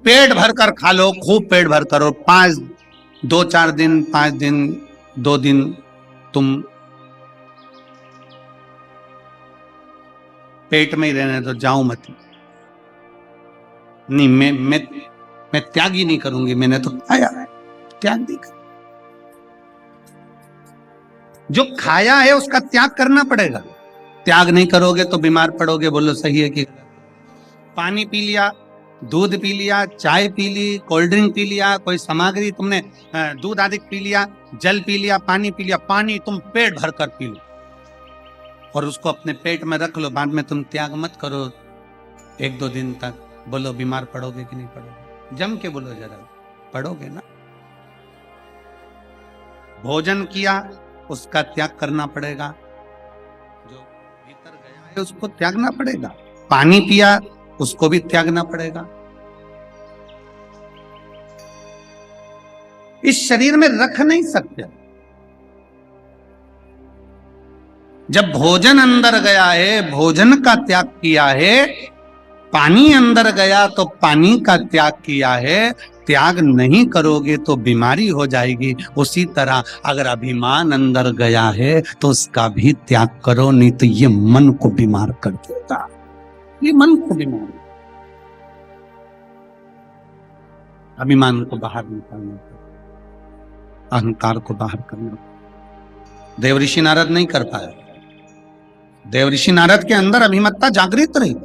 पेट भर कर खा लो, खूब पेट भर करो। 2-4 दिन, 5 दिन, 2 दिन तुम पेट में ही रहने दो, जाओ मत। नहीं, मैं त्याग ही नहीं करूंगी, मैंने तो खाया है, त्याग नहीं कर। जो खाया है उसका त्याग करना पड़ेगा। त्याग नहीं करोगे तो बीमार पड़ोगे। बोलो सही है कि? पानी पी लिया, दूध पी लिया, चाय पी ली, कोल्ड ड्रिंक पी लिया, कोई सामग्री तुमने दूध आदि पी लिया, जल पी लिया, पानी पी लिया, पानी तुम पेट भर कर पी लो और उसको अपने पेट में रख लो, बाद में तुम त्याग मत करो 1-2 दिन तक। बोलो बीमार पड़ोगे कि नहीं पड़ोगे? जम के बोलो, जरा पड़ोगे ना। भोजन किया उसका त्याग करना पड़ेगा, जो भीतर गया है उसको त्यागना पड़ेगा। पानी पिया उसको भी त्यागना पड़ेगा। इस शरीर में रख नहीं सकते। जब भोजन अंदर गया है, भोजन का त्याग किया है, पानी अंदर गया तो पानी का त्याग किया है। त्याग नहीं करोगे तो बीमारी हो जाएगी। उसी तरह अगर अभिमान अंदर गया है तो उसका भी त्याग करो, नहीं तो ये मन को बीमार कर देगा। ये मन को बीमार, अभिमान को बाहर निकालना, अहंकार को बाहर करना। देवऋषि नारद नहीं कर पाए। देवऋषि नारद के अंदर अभिमत्ता जागृत रही।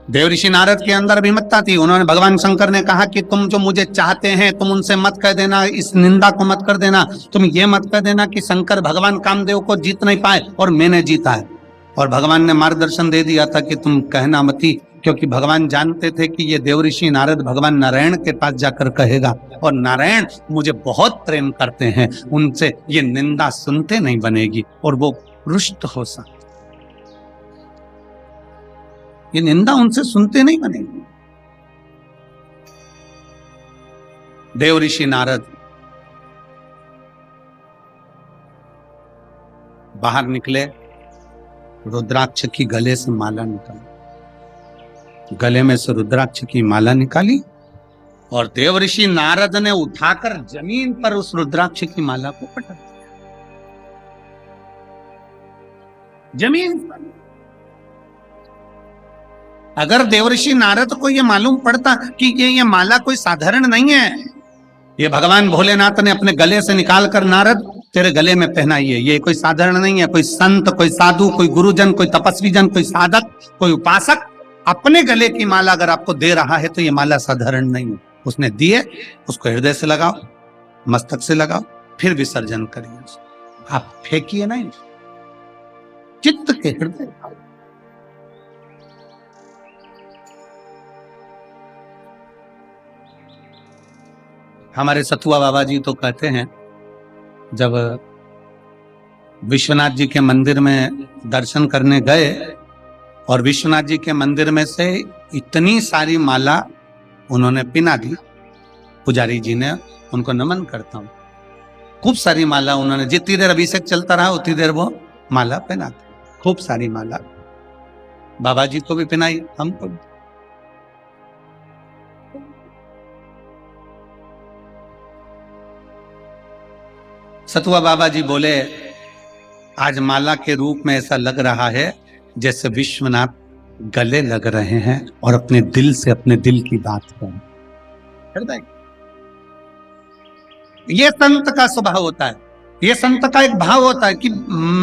देवऋषि नारद के अंदर अभिमत्ता थी। उन्होंने, भगवान शंकर ने कहा कि तुम जो मुझे चाहते हैं तुम उनसे मत कह देना, इस निंदा को मत कर देना, तुम ये मत कह देना कि शंकर भगवान कामदेव को जीत नहीं पाए और मैंने जीता है। और भगवान ने मार्गदर्शन दे दिया था कि तुम कहना मती, क्योंकि भगवान जानते थे कि ये देवऋषि नारद भगवान नारायण के पास जाकर कहेगा और नारायण मुझे बहुत प्रेम करते हैं, उनसे ये निंदा सुनते नहीं बनेगी और वो रुष्ट हो सकते, ये निंदा उनसे सुनते नहीं बनेगी। देवऋषि नारद बाहर निकले, रुद्राक्ष की गले से माला निकाली, गले में से रुद्राक्ष की माला निकाली और देवऋषि नारद ने उठाकर जमीन पर उस रुद्राक्ष की माला को पटक दिया, जमीन पर। अगर देवऋषि नारद को यह मालूम पड़ता कि ये माला कोई साधारण नहीं है, ये भगवान भोलेनाथ ने अपने गले से निकालकर नारद तेरे गले में पहनाई है, ये कोई साधारण नहीं है, कोई संत, कोई साधु, कोई गुरुजन, कोई तपस्वी जन, कोई साधक, कोई उपासक अपने गले की माला अगर आपको दे रहा है तो ये माला साधारण नहीं है। उसने दिए, उसको हृदय से लगाओ, मस्तक से लगाओ, फिर विसर्जन करिए। आप फेंकिए नहीं, चित्त के हृदय। हमारे सतुआ बाबा जी तो कहते हैं, जब विश्वनाथ जी के मंदिर में दर्शन करने गए और विश्वनाथ जी के मंदिर में से इतनी सारी माला उन्होंने पिना दी, पुजारी जी ने, उनको नमन करता हूं। खूब सारी माला उन्होंने, जितनी देर अभिषेक चलता रहा उतनी देर वो माला पहनाते, खूब सारी माला बाबा जी को भी पहनाई, हमको भी। सतुआ बाबा जी बोले, आज माला के रूप में ऐसा लग रहा है जैसे विश्वनाथ गले लग रहे हैं और अपने दिल से अपने दिल की बात करें। ये संत का स्वभाव होता है, ये संत का एक भाव होता है कि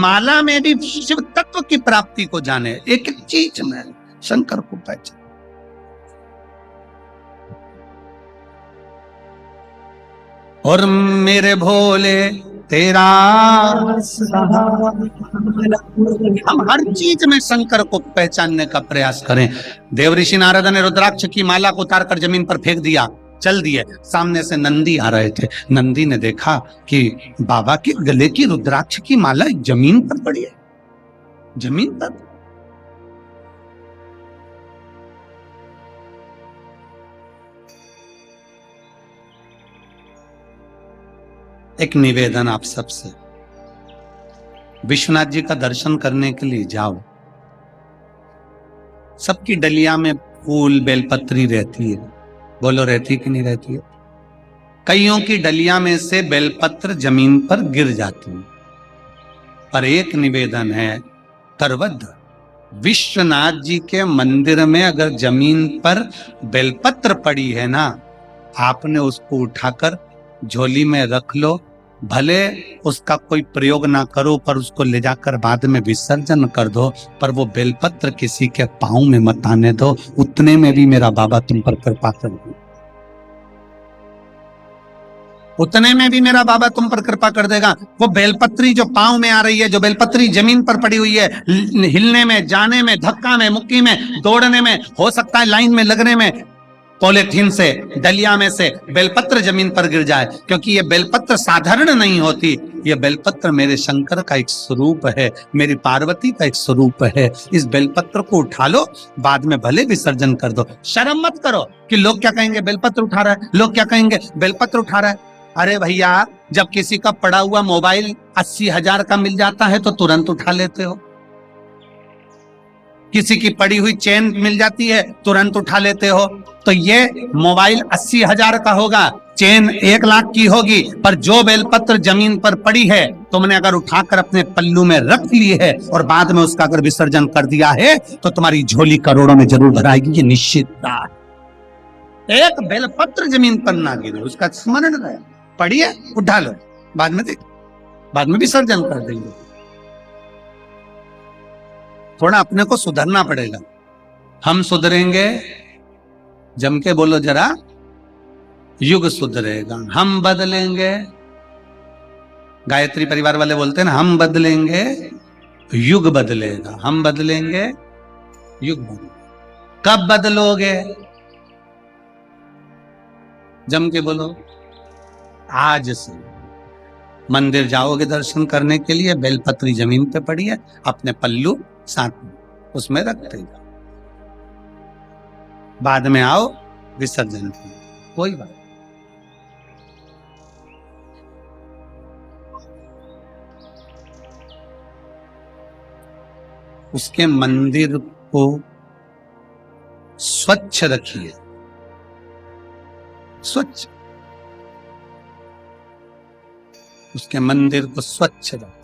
माला में भी शिव तत्व की प्राप्ति को जाने, एक एक चीज में शंकर को पहचान। और मेरे भोले तेरा हम हर चीज में शंकर को पहचानने का प्रयास करें। देव ऋषि नारद ने रुद्राक्ष की माला को उतारकर जमीन पर फेंक दिया, चल दिए। सामने से नंदी आ रहे थे। नंदी ने देखा कि बाबा के गले की रुद्राक्ष की माला जमीन पर पड़ी है, जमीन पर। एक निवेदन आप सबसे, विश्वनाथ जी का दर्शन करने के लिए जाओ। सबकी डलिया में फूल बेलपत्री रहती है, बोलो रहती कि नहीं रहती है? कईयों की डलिया में से बेलपत्र जमीन पर गिर जाती है। पर एक निवेदन है, करवद विश्वनाथ जी के मंदिर में अगर जमीन पर बेलपत्र पड़ी है ना, आपने उसको उठाकर झोली में रख लो। भले उसका कोई प्रयोग ना करो, पर उसको ले जाकर बाद में विसर्जन कर दो, पर वो बेलपत्र किसी के पांव में मत आने दो। उतने में भी मेरा बाबा तुम पर कृपा कर दे, उतने में भी मेरा बाबा तुम पर कृपा कर देगा। वो बेलपत्री जो पांव में आ रही है, जो बेलपत्री जमीन पर पड़ी हुई है, हिलने में, जाने में, धक्का में, मुक्की में, दौड़ने में, हो सकता है लाइन में लगने में, पॉलिथीन से, डलिया में से बेलपत्र जमीन पर गिर जाए, क्योंकि ये बेलपत्र साधारण नहीं होती। ये बेलपत्र मेरे शंकर का एक स्वरूप है, मेरी पार्वती का एक स्वरूप है। इस बेलपत्र को उठा लो, बाद में भले विसर्जन कर दो। शर्म मत करो कि लोग क्या कहेंगे, बेलपत्र उठा रहा है, लोग क्या कहेंगे, बेलपत्र उठा रहा है। अरे भैया, जब किसी का पड़ा हुआ मोबाइल 80,000 का मिल जाता है तो तुरंत उठा लेते हो। किसी की पड़ी हुई चेन मिल जाती है, तुरंत उठा लेते हो। तो ये मोबाइल 80,000 का होगा, चेन 1 लाख की होगी, पर जो बेलपत्र जमीन पर पड़ी है, तुमने अगर उठाकर अपने पल्लू में रख ली है और बाद में उसका अगर विसर्जन कर दिया है, तो तुम्हारी झोली करोड़ों में जरूर भराएगी। ये निश्चित बात। एक बेलपत्र जमीन पर ना गिरे, उसका स्मरण रहे। पड़ी है, उठा लो, बाद में देख, बाद में विसर्जन कर देंगे। थोड़ा अपने को सुधरना पड़ेगा। हम सुधरेंगे, जम के बोलो जरा, युग सुधरेगा। हम बदलेंगे, गायत्री परिवार वाले बोलते हैं ना, हम बदलेंगे युग बदलेगा। हम बदलेंगे युग बदलेगा। कब बदलोगे? जम के बोलो, आज से। मंदिर जाओगे दर्शन करने के लिए, बेलपत्री जमीन पे पड़ी है, अपने पल्लू साथ में उसमें रख देगा, बाद में आओ विसर्जन करो, कोई बात। उसके मंदिर को स्वच्छ रखिए, स्वच्छ, उसके मंदिर को स्वच्छ रखिए।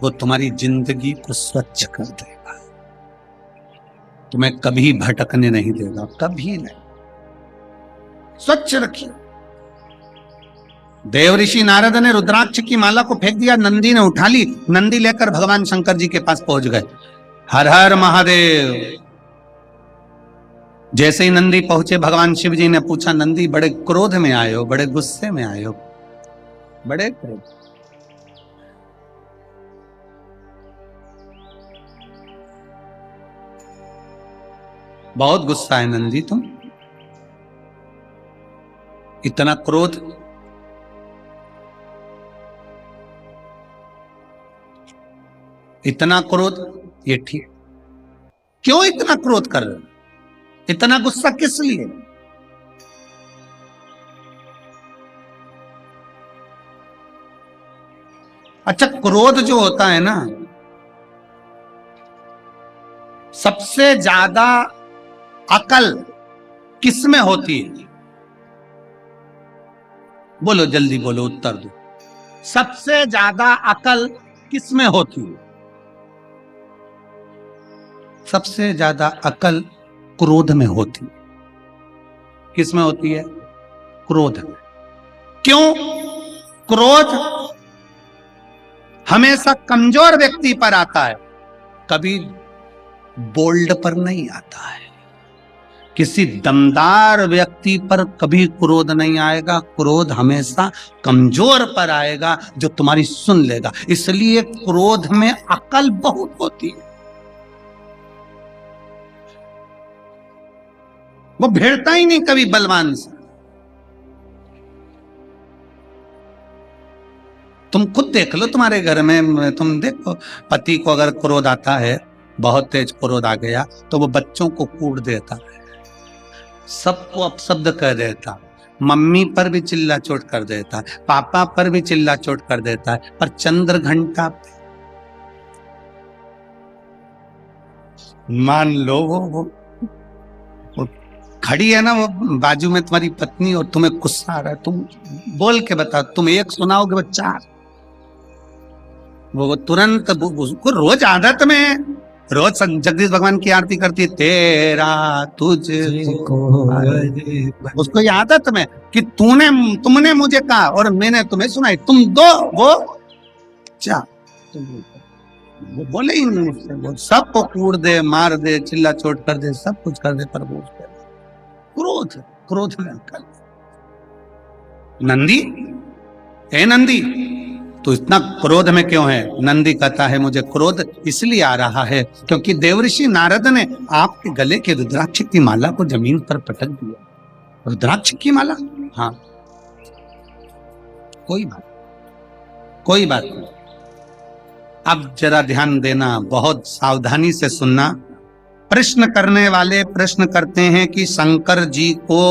वो तुम्हारी जिंदगी को स्वच्छ कर देगा, तुम्हें कभी भटकने नहीं देगा, कभी नहीं। स्वच्छ रखिए। देव ऋषि नारद ने रुद्राक्ष की माला को फेंक दिया, नंदी ने उठा ली। नंदी लेकर भगवान शंकर जी के पास पहुंच गए। हर हर महादेव। जैसे ही नंदी पहुंचे, भगवान शिव जी ने पूछा, नंदी बड़े क्रोध में आए हो, बड़े गुस्से में आए हो, बड़े क्रोध। बहुत गुस्सा है नंदी तुम, इतना क्रोध? इतना क्रोध? ये ठीक, क्यों इतना क्रोध कर रहे हो? इतना गुस्सा किस लिए? अच्छा, क्रोध जो होता है ना, सबसे ज्यादा अकल किस में होती है? बोलो जल्दी बोलो, उत्तर दो। सबसे ज्यादा अकल किस में होती है? सबसे ज्यादा अकल क्रोध में होती है। किस में होती है? क्रोध में। क्यों? क्रोध हमेशा कमजोर व्यक्ति पर आता है, कभी बोल्ड पर नहीं आता है। किसी दमदार व्यक्ति पर कभी क्रोध नहीं आएगा। क्रोध हमेशा कमजोर पर आएगा, जो तुम्हारी सुन लेगा। इसलिए क्रोध में अकल बहुत होती है। वो भिड़ता ही नहीं कभी बलवान से। तुम खुद देख लो तुम्हारे घर में, तुम देखो पति को अगर क्रोध आता है, बहुत तेज क्रोध आ गया, तो वो बच्चों को कूट देता है, सबको अपशब्द कह देता, मम्मी पर भी चिल्ला चोट कर देता है, पापा पर भी चिल्ला चोट कर देता है, पर चंद्र घंटा मान लो वो खड़ी है ना, वो बाजू में तुम्हारी पत्नी, और तुम्हें गुस्सा आ रहा है, तुम बोल के बताओ, तुम एक सुनाओगे वो चार। वो तुरंत उसको रोज आदत में, रोज जगदीश भगवान की आरती करती है, तेरा तुझको, उसको ये आदत में कि तुमने मुझे कहा और मैंने तुम्हें सुनाई, तुम दो वो चार। वो बोले ही नहीं मुझसे, वो सबको कूट दे, मार दे, चिल्ला चोट कर दे, सब कुछ कर दे, पर वो क्रोध, क्रोध में अकल। नंदी, हे नंदी, तो इतना क्रोध में क्यों है? नंदी कहता है मुझे क्रोध इसलिए आ रहा है क्योंकि देवऋषि नारद ने आपके गले के रुद्राक्ष की माला को जमीन पर पटक दिया। रुद्राक्ष की माला? हाँ, कोई बात नहीं। अब जरा ध्यान देना, बहुत सावधानी से सुनना। प्रश्न करने वाले प्रश्न करते हैं कि शंकर जी को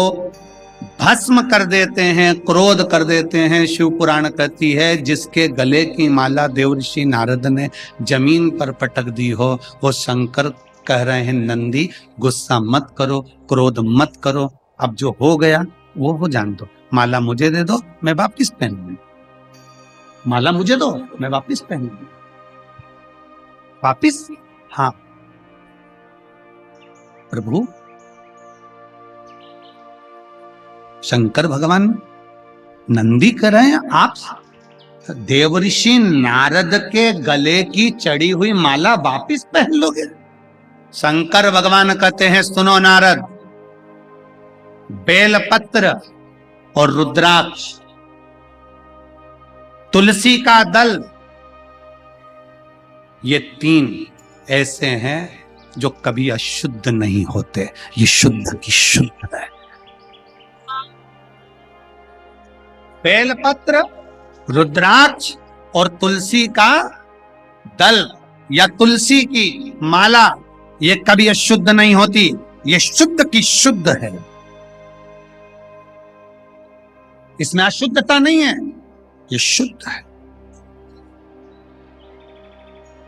भस्म कर देते हैं, क्रोध कर देते हैं। शिव पुराण कहती है जिसके गले की माला देवऋषि नारद ने जमीन पर पटक दी हो, वो शंकर कह रहे हैं नंदी गुस्सा मत करो, क्रोध मत करो, अब जो हो गया वो हो जान दो, माला मुझे दे दो, मैं वापिस पहन लूंगी, माला मुझे दो, मैं वापिस पहन लूंगी। वापिस? हाँ प्रभु। शंकर भगवान नंदी कर रहे हैं आप देवऋषि नारद के गले की चढ़ी हुई माला वापिस पहन लोगे? शंकर भगवान कहते हैं सुनो नारद, बेलपत्र और रुद्राक्ष, तुलसी का दल, ये तीन ऐसे हैं जो कभी अशुद्ध नहीं होते, ये शुद्ध की शुद्ध है। बेलपत्र, रुद्राक्ष और तुलसी का दल या तुलसी की माला, ये कभी अशुद्ध नहीं होती, ये शुद्ध की शुद्ध है, इसमें अशुद्धता नहीं है, ये शुद्ध है।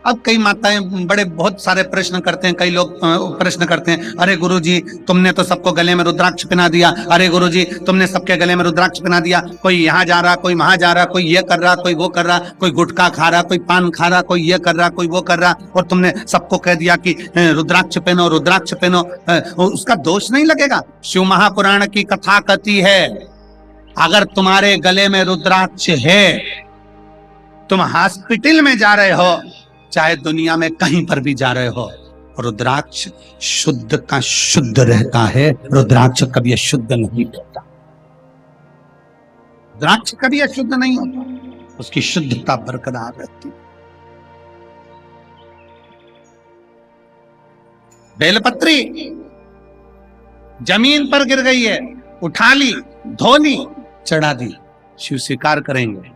अब कई माताएं बड़े बहुत सारे प्रश्न करते हैं, कई लोग प्रश्न करते हैं, अरे गुरुजी तुमने तो सबको गले में रुद्राक्ष पहना दिया, अरे गुरुजी तुमने सबके गले में रुद्राक्ष पहना दिया, कोई यहाँ जा रहा, कोई वहां जा रहा, कोई ये कर रहा, कोई वो कर रहा, कोई गुटखा खा रहा, कोई पान खा रहा, कोई ये कर रहा, कोई वो कर रहा, और तुमने सबको कह दिया कि रुद्राक्ष पहनो, रुद्राक्ष पहनो, उसका दोष नहीं लगेगा? शिव महापुराण की कथा कहती है अगर तुम्हारे गले में रुद्राक्ष है, तुम हॉस्पिटल में जा रहे हो, चाहे दुनिया में कहीं पर भी जा रहे हो, रुद्राक्ष शुद्ध का शुद्ध रहता है, रुद्राक्ष कभी अशुद्ध नहीं होता, रुद्राक्ष कभी अशुद्ध नहीं होता, उसकी शुद्धता बरकरार रहती। बेलपत्री जमीन पर गिर गई है, उठा ली, धो ली, चढ़ा दी, शिव स्वीकार करेंगे।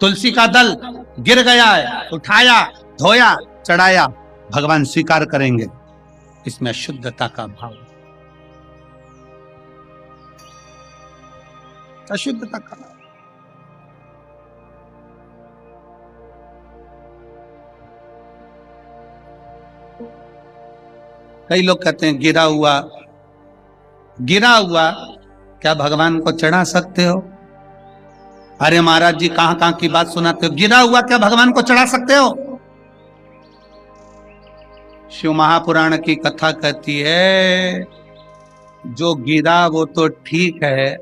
तुलसी का दल गिर गया है, उठाया, धोया, चढ़ाया, भगवान स्वीकार करेंगे, इसमें अशुद्धता का भाव, अशुद्धता का भाव। कई लोग कहते हैं गिरा हुआ क्या भगवान को चढ़ा सकते हो? अरे महाराज जी कहां कहां की बात सुनाते हो, गिरा हुआ क्या भगवान को चढ़ा सकते हो? शिव महापुराण की कथा कहती है जो गिरा वो तो ठीक है,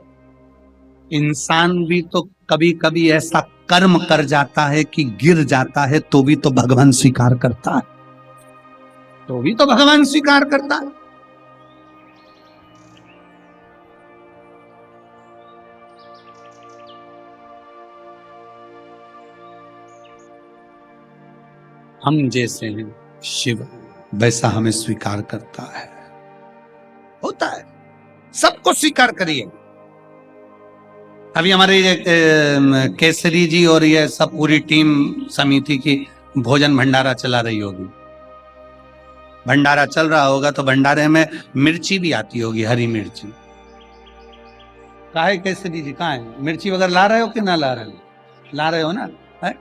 इंसान भी तो कभी कभी ऐसा कर्म कर जाता है कि गिर जाता है तो भी तो भगवान स्वीकार करता है, तो भी तो भगवान स्वीकार करता है। हम जैसे हैं शिव वैसा हमें स्वीकार करता है, होता है, सबको स्वीकार करिए। अभी हमारे ये केसरी जी और ये सब पूरी टीम समिति की भोजन भंडारा चला रही होगी, भंडारा चल रहा होगा तो भंडारे में मिर्ची भी आती होगी, हरी मिर्ची। कहाँ है केसरी जी, कहाँ है? मिर्ची वगैरह ला रहे हो कि ना ला रहे हो? ला रहे हो ना? है?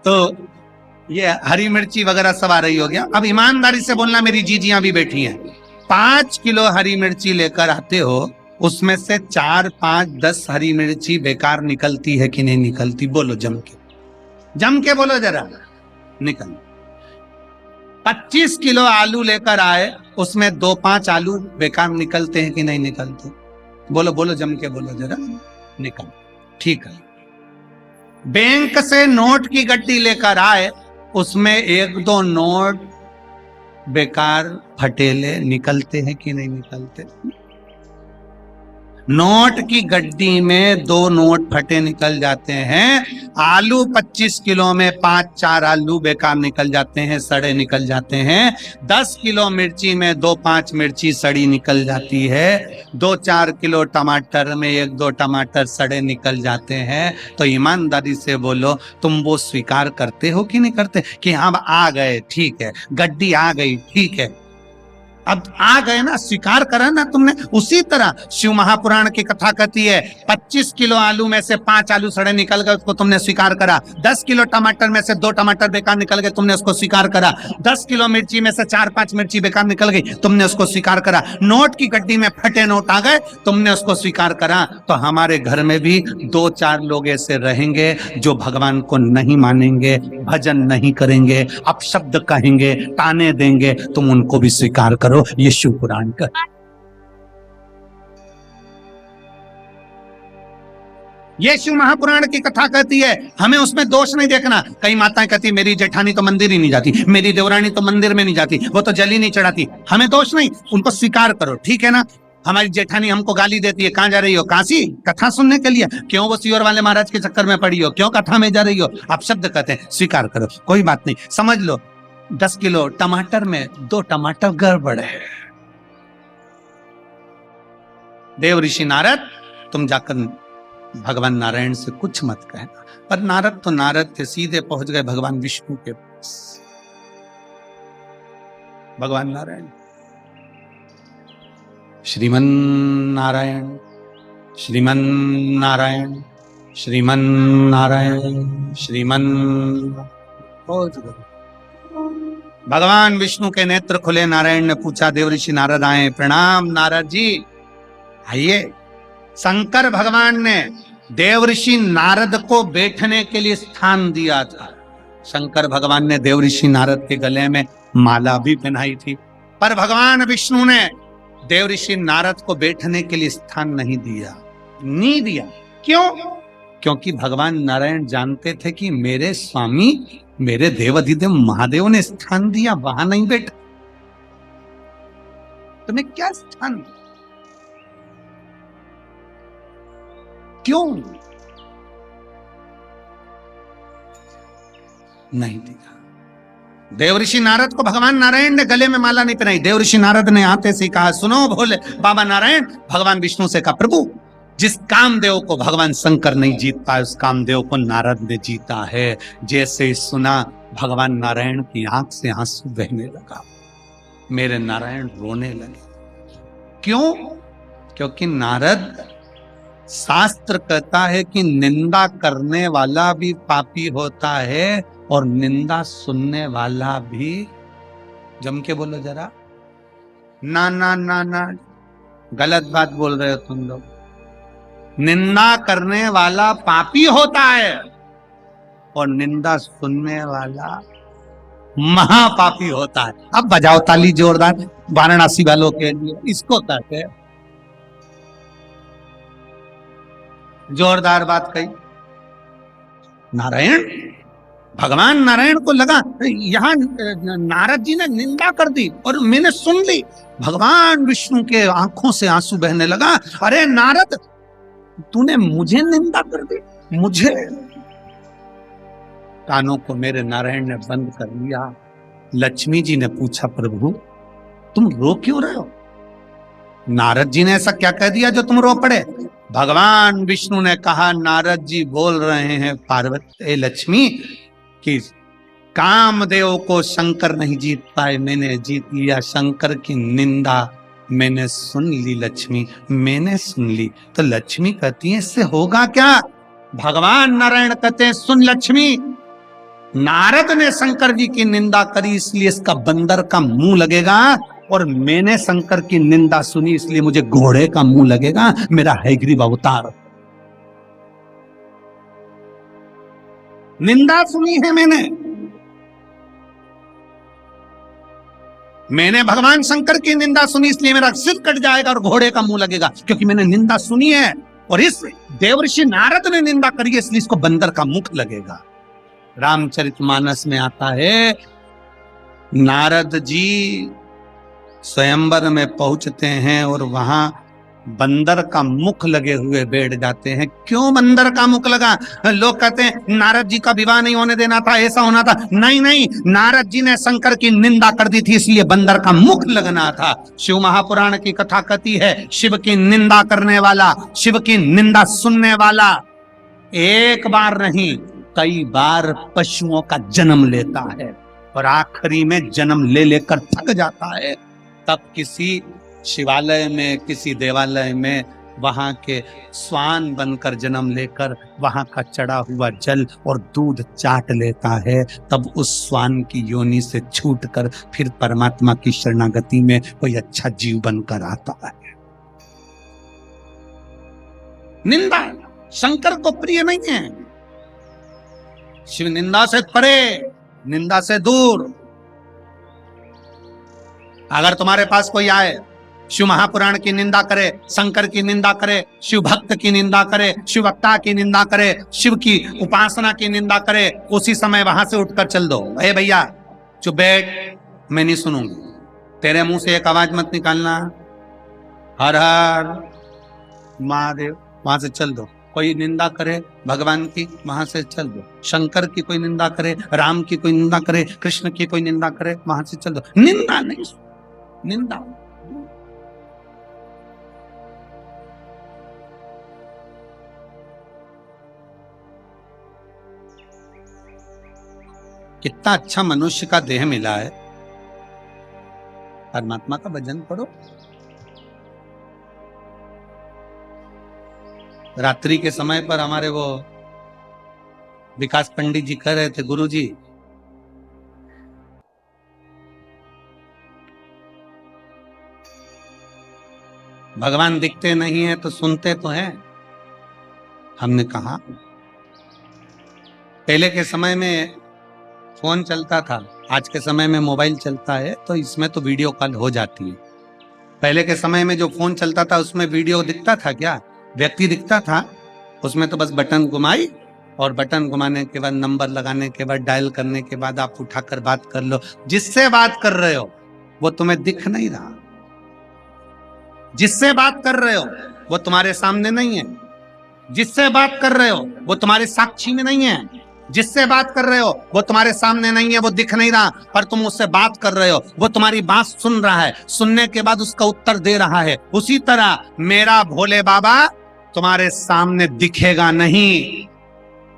तो ये हरी मिर्ची वगैरह सब आ रही हो गया। अब ईमानदारी से बोलना, मेरी जीजियां भी बैठी हैं, 5 किलो हरी मिर्ची लेकर आते हो, उसमें से 4, 5, 10 हरी मिर्ची बेकार निकलती है कि नहीं निकलती? बोलो जम के बोलो जरा, निकल। 25 किलो आलू लेकर आए, उसमें 2-5 आलू बेकार निकलते हैं कि नहीं निकलते? बोलो बोलो, जम के बोलो जरा, निकल। ठीक है। बैंक से नोट की गड्डी लेकर आए, उसमें 1-2 नोट बेकार फटेले निकलते हैं कि नहीं निकलते? नोट की गड्डी में 2 नोट फटे निकल जाते हैं। आलू 25 किलो में 5-4 आलू बेकार निकल जाते हैं, सड़े निकल जाते हैं। 10 किलो मिर्ची में 2-5 मिर्ची सड़ी निकल जाती है। 2-4 किलो टमाटर में 1-2 टमाटर सड़े निकल जाते हैं। तो ईमानदारी से बोलो, तुम वो स्वीकार करते हो कि नहीं करते कि हम आ गए, ठीक है, गड्डी आ गई, ठीक है, अब आ गए ना, स्वीकार करा ना तुमने। उसी तरह शिव महापुराण की कथा कहती है 25 किलो आलू में से 5 आलू सड़े निकल गए, उसको तुमने स्वीकार करा। 10 किलो टमाटर में से 2 टमाटर बेकार निकल गए, तुमने उसको स्वीकार करा। 10 किलो मिर्ची में से 4-5 मिर्ची बेकार निकल गई, तुमने उसको स्वीकार करा। नोट की गड्डी में फटे नोट आ गए, तुमने उसको स्वीकार करा। तो हमारे घर में भी 2-4 लोग ऐसे रहेंगे जो भगवान को नहीं मानेंगे, भजन नहीं करेंगे, अपशब्द कहेंगे, ताने देंगे, तुम उनको भी स्वीकार करो। ये शिव पुराण का। ये शिव महापुराण की कथा कहती है, हमें उसमें दोष नहीं देखना। कई माताएं कहती मेरी जेठानी तो मंदिर ही नहीं जाती, मेरी देवरानी तो मंदिर में नहीं जाती, वो तो जल ही नहीं चढ़ाती। हमें दोष नहीं, उनको स्वीकार करो, ठीक है ना। हमारी जेठानी हमको गाली देती है, कहां जा रही हो? काशी कथा सुनने के लिए? क्यों वो सियोर वाले महाराज के चक्कर में पड़ी हो? क्यों कथा में जा रही हो? आप शब्द कहते हैं, स्वीकार करो, कोई बात नहीं। समझ लो 10 किलो टमाटर में 2 टमाटर गड़बड़ है। देव ऋषि नारद, तुम जाकर भगवान नारायण से कुछ मत कहना। पर नारद तो नारद थे, सीधे पहुंच गए भगवान विष्णु के पास। भगवान नारायण, श्रीमन नारायण, श्रीमन नारायण, श्रीमन नारायण, श्रीमन। पहुंच गए। भगवान विष्णु के नेत्र खुले। नारायण ने पूछा, देव ऋषि नारद आए। प्रणाम नारद जी, आइए। शंकर भगवान ने देव ऋषि नारद को बैठने के लिए स्थान दिया था। शंकर भगवान ने देव ऋषि नारद के गले में माला भी पहनाई थी, पर भगवान विष्णु ने देव ऋषि नारद को बैठने के लिए स्थान नहीं दिया। क्यों? क्योंकि भगवान नारायण जानते थे कि मेरे स्वामी, मेरे देवाधिदेव महादेव ने स्थान दिया, वहां नहीं बैठा, तुम्हें क्या स्थान? क्यों नहीं दिया? देव ऋषि नारद को भगवान नारायण ने गले में माला नहीं पहनाई। देव ऋषि नारद ने आते से कहा, सुनो भोले बाबा नारायण। भगवान विष्णु से कहा, प्रभु जिस कामदेव को भगवान शंकर नहीं जीत पाए, उस कामदेव को नारद ने जीता है। जैसे ही सुना, भगवान नारायण की आंख से आंसू बहने लगा, मेरे नारायण रोने लगे। क्यों? क्योंकि नारद, शास्त्र कहता है कि निंदा करने वाला भी पापी होता है और निंदा सुनने वाला भी। जम के बोलो जरा, ना ना ना ना, गलत बात बोल रहे हो तुम लोग। निंदा करने वाला पापी होता है और निंदा सुनने वाला महापापी होता है। अब बजाओ ताली जोरदार वाराणसी वालों के लिए, इसको कहते हैं जोरदार बात कही। नारायण, भगवान नारायण को लगा यहां नारद जी ने निंदा कर दी और मैंने सुन ली। भगवान विष्णु के आंखों से आंसू बहने लगा, अरे नारद तूने मुझे निंदा कर दी, मुझे। कानों को मेरे नारायण ने बंद कर लिया। लक्ष्मी जी ने पूछा, प्रभु तुम रो क्यों रहे हो? नारद जी ने ऐसा क्या कह दिया जो तुम रो पड़े? भगवान विष्णु ने कहा, नारद जी बोल रहे हैं पार्वती लक्ष्मी कि कामदेव को शंकर नहीं जीत पाए, मैंने जीत लिया। शंकर की निंदा मैंने सुन ली लक्ष्मी, मैंने सुन ली। तो लक्ष्मी कहती है इससे होगा क्या? भगवान नारायण कहते हैं, सुन लक्ष्मी, नारद ने शंकर जी की निंदा करी इसलिए इसका बंदर का मुंह लगेगा, और मैंने शंकर की निंदा सुनी इसलिए मुझे घोड़े का मुंह लगेगा। मेरा हयग्रीव अवतार। निंदा सुनी है मैंने भगवान शंकर की निंदा सुनी इसलिए मेरा सिर कट जाएगा और घोड़े का मुंह लगेगा, क्योंकि मैंने निंदा सुनी है। और इस देवर्षि नारद ने निंदा करी है इसलिए इसको बंदर का मुख लगेगा। रामचरितमानस में आता है, नारद जी स्वयंवर में पहुंचते हैं और वहां बंदर का मुख लगे हुए बैठ जाते हैं। क्यों बंदर का मुख लगा? लोग कहते हैं नारद जी का विवाह नहीं होने देना था, ऐसा होना था। नहीं नहीं, नारद जी ने शंकर की निंदा कर दी थी इसलिए बंदर का मुख लगना था। शिव महापुराण की कथा कहती है, शिव की निंदा करने वाला, शिव की निंदा सुनने वाला एक बार नहीं कई बार पशुओं का जन्म लेता है और आखिरी में जन्म ले लेकर थक जाता है। तब किसी शिवालय में, किसी देवालय में वहां के स्वान बनकर जन्म लेकर वहां का चढ़ा हुआ जल और दूध चाट लेता है। तब उस स्वान की योनि से छूटकर फिर परमात्मा की शरणागति में कोई अच्छा जीव बनकर आता है। निंदा शंकर को प्रिय नहीं है। शिव निंदा से परे, निंदा से दूर। अगर तुम्हारे पास कोई आए, शिव महापुराण की निंदा करे, शंकर की निंदा करे, शिव भक्त की निंदा करे, शिव भक्ता की निंदा करे, शिव की उपासना की निंदा करे, उसी समय वहां से उठकर चल दो। ए भैया चुप बैठ, मैं नहीं सुनूंगी। तेरे मुंह से एक आवाज मत निकालना, हर हर महादेव। वहां से चल दो। कोई निंदा करे भगवान की, वहां से चल दो। शंकर की कोई निंदा करे, राम की कोई निंदा करे, कृष्ण की कोई निंदा करे, वहां से चल दो। निंदा नहीं, निंदा। कितना अच्छा मनुष्य का देह मिला है। परमात्मा का भजन करो। रात्रि के समय पर हमारे वो विकास पंडित जी कह रहे थे, गुरु जी भगवान दिखते नहीं है तो सुनते तो हैं। हमने कहा पहले के समय में फोन चलता था, आज के समय में मोबाइल चलता है, तो इसमें तो वीडियो कॉल हो जाती है। पहले के समय में जो फोन चलता था उसमें वीडियो दिखता था क्या? व्यक्ति दिखता था, उसमें तो बस बटन घुमाई और बटन घुमाने के बाद नंबर लगाने के बाद डायल करने के बाद आप उठाकर बात कर लो। जिससे बात कर रहे हो वो तुम्हें दिख नहीं रहा, जिससे बात कर रहे हो वो तुम्हारे सामने नहीं है, जिससे बात कर रहे हो वो तुम्हारे साक्षी में नहीं है, जिससे बात कर रहे हो वो तुम्हारे सामने नहीं है, वो दिख नहीं रहा, पर तुम उससे बात कर रहे हो, वो तुम्हारी बात सुन रहा है, सुनने के बाद उसका उत्तर दे रहा है। उसी तरह मेरा भोले बाबा तुम्हारे सामने दिखेगा नहीं,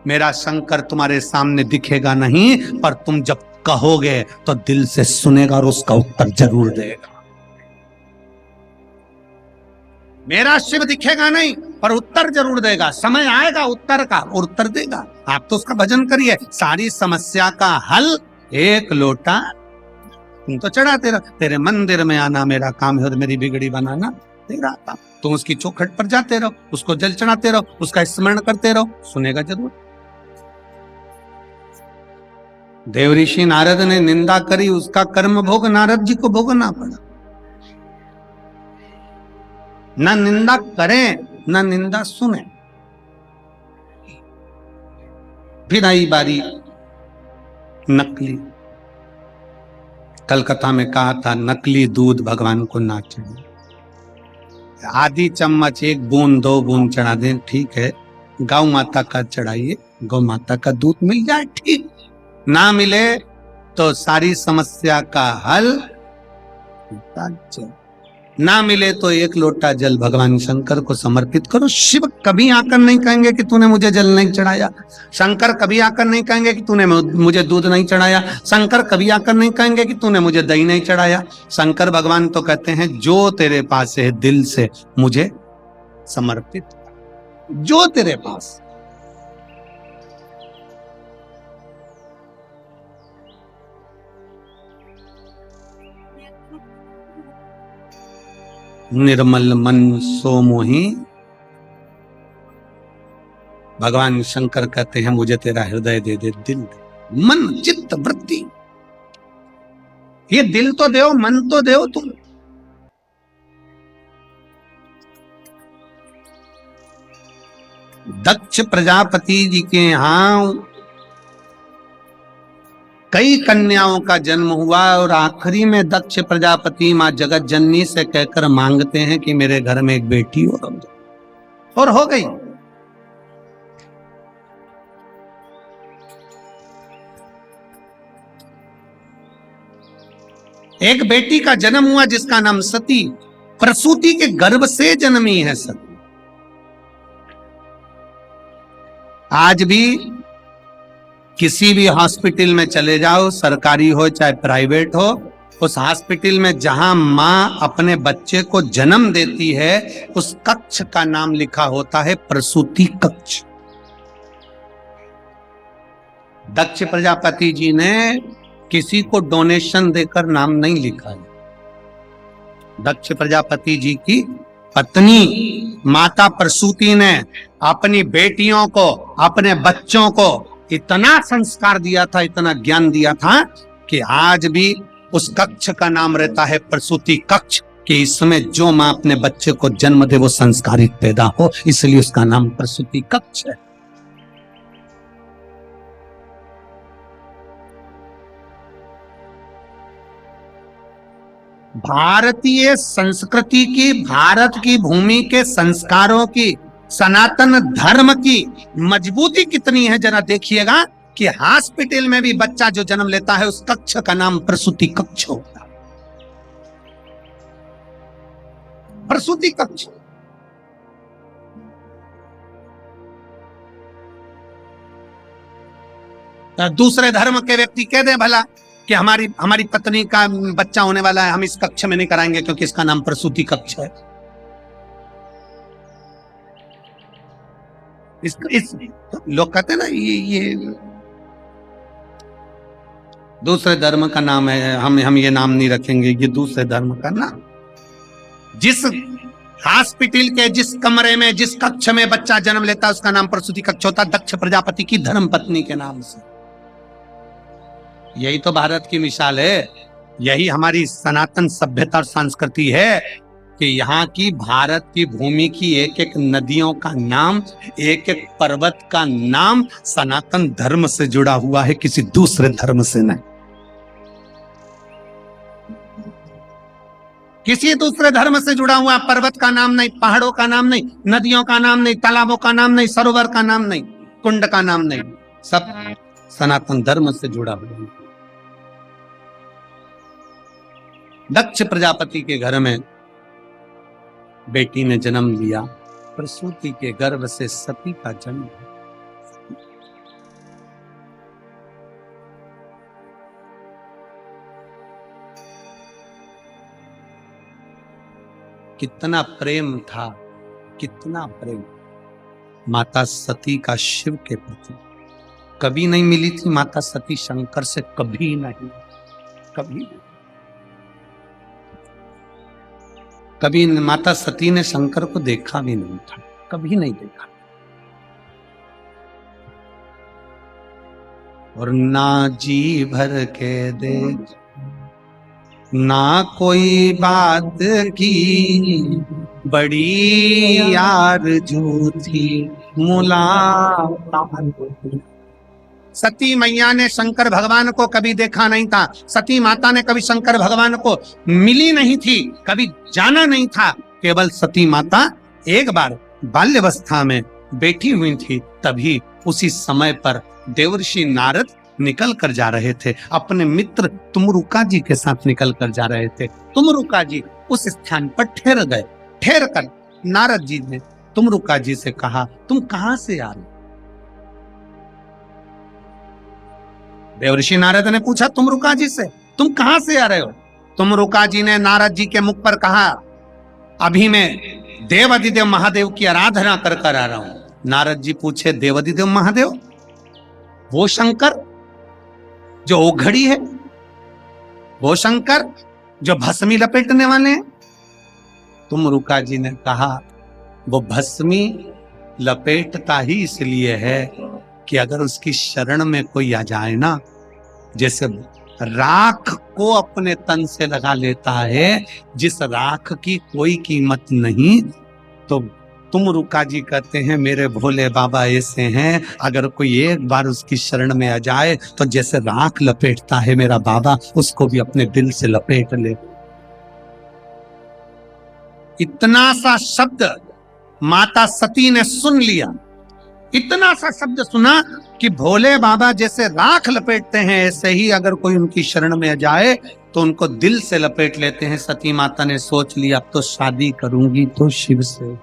मेरा शंकर तुम्हारे सामने दिखेगा नहीं, पर तुम जब कहोगे तो दिल से सुनेगा और उसका उत्तर जरूर देगा। मेरा शिव दिखेगा नहीं पर उत्तर जरूर देगा। समय आएगा उत्तर का, उत्तर देगा। आप तो उसका भजन करिए। सारी समस्या का हल एक लोटा तुम तो चढ़ाते रहो। तेरे मंदिर में आना मेरा काम है और मेरी बिगड़ी बनाना दे रहा था। तुम उसकी चौखट पर जाते रहो, उसको जल चढ़ाते रहो, उसका स्मरण करते रहो, सुनेगा जरूर। देवऋषि नारद ने निंदा करी, उसका कर्म भोग नारद जी को भोगना पड़ा। ना निंदा करें ना निंदा सुने। फिर आई बारी नकली। कलकत्ता में कहा था नकली दूध भगवान को ना चाहिए। आधी चम्मच, 1 बूंद 2 बूंद चढ़ा दें, ठीक है। गौ माता का चढ़ाइए, गौ माता का दूध मिल जाए ठीक, ना मिले तो सारी समस्या का हल, ना मिले तो 1 लोटा जल भगवान शंकर को समर्पित करो। शिव कभी आकर नहीं कहेंगे कि तूने मुझे जल नहीं चढ़ाया। शंकर कभी आकर नहीं कहेंगे कि तूने मुझे दूध नहीं चढ़ाया। शंकर कभी आकर नहीं कहेंगे कि तूने मुझे दही नहीं चढ़ाया। शंकर भगवान तो कहते हैं जो तेरे पास है दिल से मुझे समर्पित, जो तेरे पास। निर्मल मन सो मोही, भगवान शंकर कहते हैं मुझे तेरा हृदय दे दे, दिल दे, मन चित्त वृत्ति, ये दिल तो दो, मन तो दो तुम। दक्ष प्रजापति जी के यहां कई कन्याओं का जन्म हुआ और आखिरी में दक्ष प्रजापति मां जगत जननी से कहकर मांगते हैं कि मेरे घर में एक बेटी और हो गई। एक बेटी का जन्म हुआ जिसका नाम सती, प्रसूति के गर्भ से जन्मी है सती। आज भी किसी भी हॉस्पिटल में चले जाओ, सरकारी हो चाहे प्राइवेट हो, उस हॉस्पिटल में जहां मां अपने बच्चे को जन्म देती है उस कक्ष का नाम लिखा होता है प्रसूति कक्ष। दक्ष प्रजापति जी ने किसी को डोनेशन देकर नाम नहीं लिखा है। दक्ष प्रजापति जी की पत्नी माता प्रसूति ने अपनी बेटियों को, अपने बच्चों को इतना संस्कार दिया था, इतना ज्ञान दिया था कि आज भी उस कक्ष का नाम रहता है प्रसूति कक्ष, कि इसमें जो मां अपने बच्चे को जन्म दे वो संस्कारित पैदा हो, इसलिए उसका नाम प्रसूति कक्ष है। भारतीय संस्कृति की, भारत की भूमि के संस्कारों की, सनातन धर्म की मजबूती कितनी है जरा देखिएगा कि हॉस्पिटल में भी बच्चा जो जन्म लेता है उस कक्ष का नाम प्रसूति कक्ष होता है। प्रसूति कक्ष। दूसरे धर्म के व्यक्ति कह दे भला कि हमारी पत्नी का बच्चा होने वाला है, हम इस कक्ष में नहीं कराएंगे क्योंकि इसका नाम प्रसूति कक्ष है। इस लोग कहते हैं ना ये दूसरे धर्म का नाम है, हम ये नाम नहीं रखेंगे, ये दूसरे धर्म का नाम। जिस हॉस्पिटल के जिस कमरे में जिस कक्ष में बच्चा जन्म लेता है उसका नाम प्रसूति कक्ष होता है, दक्ष प्रजापति की धर्म पत्नी के नाम से। यही तो भारत की मिसाल है, यही हमारी सनातन सभ्यता और संस्कृति है कि यहाँ की भारत की भूमि की एक एक नदियों का नाम, एक एक पर्वत का नाम सनातन धर्म से जुड़ा हुआ है, किसी दूसरे धर्म से नहीं। किसी दूसरे धर्म से जुड़ा हुआ पर्वत का नाम नहीं, पहाड़ों का नाम नहीं, नदियों का नाम नहीं, तालाबों का नाम नहीं, सरोवर का नाम नहीं, कुंड का नाम नहीं, सब सनातन धर्म से जुड़ा हुआ है। दक्ष प्रजापति के घर में बेटी ने जन्म लिया, प्रसूति के गर्भ से सती का जन्म। कितना प्रेम था, कितना प्रेम माता सती का शिव के प्रति। कभी नहीं मिली थी माता सती शंकर से, कभी नहीं, कभी नहीं। कभी माता सती ने शंकर को देखा भी नहीं था, कभी नहीं देखा। और ना जी भर के देख, ना कोई बात की, बड़ी आरज़ू थी मुलाकात। सती मैया ने शंकर भगवान को कभी देखा नहीं था, सती माता ने कभी शंकर भगवान को मिली नहीं थी, कभी जाना नहीं था। केवल सती माता एक बार बाल्यावस्था में बैठी हुई थी, तभी उसी समय पर देवर्षि नारद निकल कर जा रहे थे, अपने मित्र तुमरुका जी के साथ निकल कर जा रहे थे। तुमरुका जी उस स्थान पर ठहर गए। ठहर कर नारद जी ने तुमरुका जी से कहा, तुम कहां से आ रहे? देवर्षि नारद ने पूछा तुमरुका जी से, तुम कहां से आ रहे हो? तुमरुका जी ने नारद जी के मुख पर कहा, अभी मैं देवादिदेव महादेव की आराधना कर कर आ रहा हूं। नारद जी पूछे, देवादिदेव महादेव? वो शंकर जो ओघड़ी है, वो शंकर जो भस्मी लपेटने वाले हैं? तुमरुका जी ने कहा, वो भस्मी लपेटता ही इसलिए है कि अगर उसकी शरण में कोई आ जाए ना, जैसे राख को अपने तन से लगा लेता है, जिस राख की कोई कीमत नहीं, तो तुमरुका जी कहते हैं मेरे भोले बाबा ऐसे हैं, अगर कोई एक बार उसकी शरण में आ जाए तो जैसे राख लपेटता है मेरा बाबा, उसको भी अपने दिल से लपेट ले। इतना सा शब्द माता सती ने सुन लिया, इतना सा शब्द सुना कि भोले बाबा जैसे राख लपेटते हैं, ऐसे ही अगर कोई उनकी शरण में जाए तो उनको दिल से लपेट लेते हैं। सती माता ने सोच लिया, अब तो शादी करूंगी तो शिव से।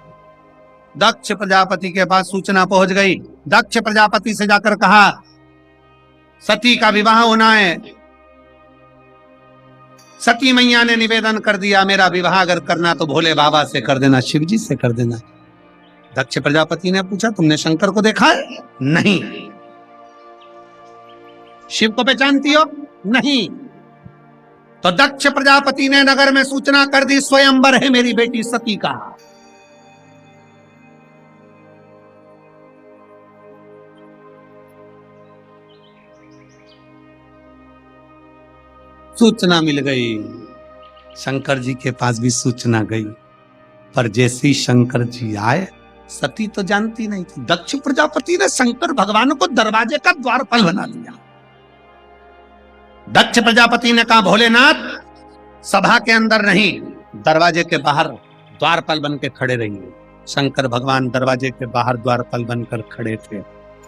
दक्ष प्रजापति के पास सूचना पहुंच गई। दक्ष प्रजापति से जाकर कहा, सती का विवाह होना है। सती मैया ने निवेदन कर दिया, मेरा विवाह अगर करना तो भोले बाबा से कर देना, शिव जी से कर देना। दक्ष प्रजापति ने पूछा, तुमने शंकर को देखा है? नहीं। शिव को पहचानती हो? नहीं। तो दक्ष प्रजापति ने नगर में सूचना कर दी, स्वयंवर है मेरी बेटी सती का। सूचना मिल गई, शंकर जी के पास भी सूचना गई, पर जैसे शंकर जी आए, सती तो जानती नहीं थी, दक्ष प्रजापति ने शंकर भगवान को दरवाजे का द्वारपाल बना दिया। दक्ष प्रजापति ने कहा, भोलेनाथ सभा के अंदर नहीं, दरवाजे के बाहर द्वारपाल बन के खड़े रहिए। शंकर भगवान दरवाजे के बाहर द्वारपाल बनकर खड़े थे,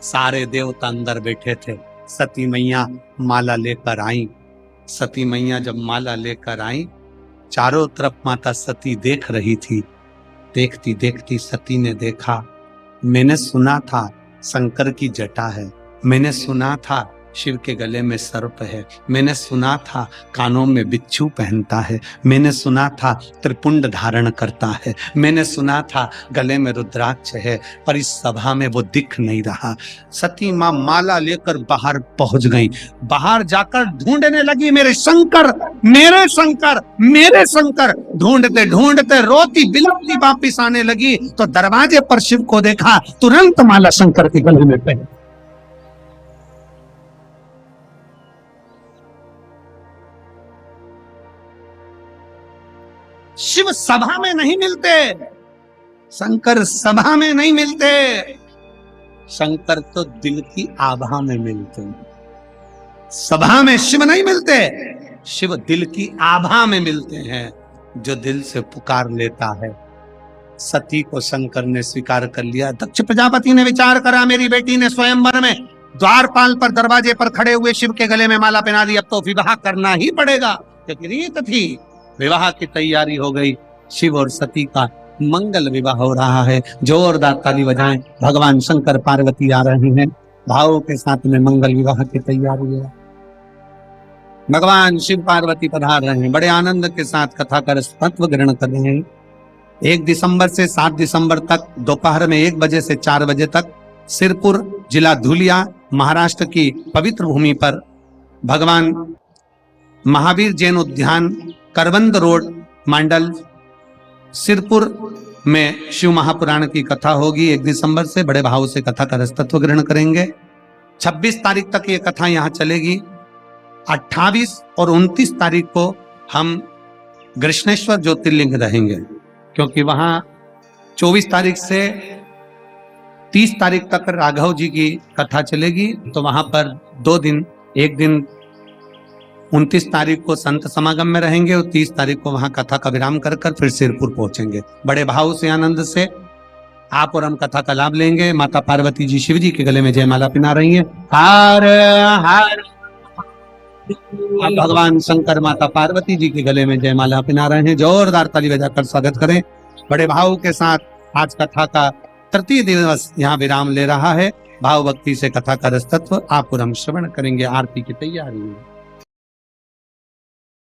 सारे देवता अंदर बैठे थे। सती मैया माला लेकर आई। सती मैया जब माला लेकर आई, चारों तरफ माता सती देख रही थी। देखती देखती सती ने देखा, मैंने सुना था शंकर की जटा है, मैंने सुना था शिव के गले में सर्प है, मैंने सुना था कानों में बिच्छू पहनता है, मैंने सुना था त्रिपुंड धारण करता है, मैंने सुना था गले में रुद्राक्ष है, पर इस सभा में वो दिख नहीं रहा। सती माँ माला लेकर बाहर पहुंच गई। बाहर जाकर ढूंढने लगी, मेरे शंकर, मेरे शंकर, मेरे शंकर। ढूंढते ढूंढते रोती बिलखती वापिस आने लगी तो दरवाजे पर शिव को देखा, तुरंत माला शंकर के गले में पहन। शिव सभा में नहीं मिलते, शंकर सभा में नहीं मिलते, शंकर तो दिल की आभा में मिलते। सभा में शिव नहीं मिलते, शिव दिल की आभा में मिलते हैं, जो दिल से पुकार लेता है। सती को शंकर ने स्वीकार कर लिया। दक्ष प्रजापति ने विचार करा, मेरी बेटी ने स्वयंवर में द्वारपाल पर दरवाजे पर खड़े हुए शिव के गले में माला पहना दी, अब तो विवाह करना ही पड़ेगा, क्योंकि रीत थी। विवाह की तैयारी हो गई। शिव और सती का मंगल विवाह हो रहा है। जोरदार ताली बजाएं, भगवान शंकर पार्वती आ रहे हैं, भावों के साथ में मंगल विवाह की तैयारी है। भगवान शिव पार्वती पधार रहे हैं, बड़े आनंद के साथ कथा कर तत्व ग्रहण कर रहे हैं। 1 दिसंबर से 7 दिसंबर तक दोपहर में 1 बजे से 4 बजे तक सिरपुर जिला धुलिया महाराष्ट्र की पवित्र भूमि पर भगवान महावीर जैन उद्यान, करवंद रोड, मंडल, सिरपुर में शिव महापुराण की कथा होगी 1 दिसंबर से। बड़े भाव से कथा का रसतत्व ग्रहण करेंगे। 26 तारीख तक ये कथा यहाँ चलेगी। 28 और 29 तारीख को हम कृष्णेश्वर ज्योतिर्लिंग रहेंगे, क्योंकि वहां 24 तारीख से 30 तारीख तक राघव जी की कथा चलेगी। तो वहां पर 2 दिन, एक दिन 29 तारीख को संत समागम में रहेंगे और 30 तारीख को वहां कथा का विराम कर फिर सिरपुर पहुंचेंगे। बड़े भाव से, आनंद से आप और हम कथा का लाभ लेंगे। माता पार्वती जी शिव जी के गले में जयमाला पिना रही है। हार हार। आप भगवान शंकर माता पार्वती जी के गले में जयमाला पिना रहे हैं। जोरदार ताली बजाकर स्वागत करें। बड़े भाव के साथ आज कथा का तृतीय दिवस यहाँ विराम ले रहा है। भाव भक्ति से कथा का रस तत्व आप और हम श्रवण करेंगे। आरती की तैयारी है।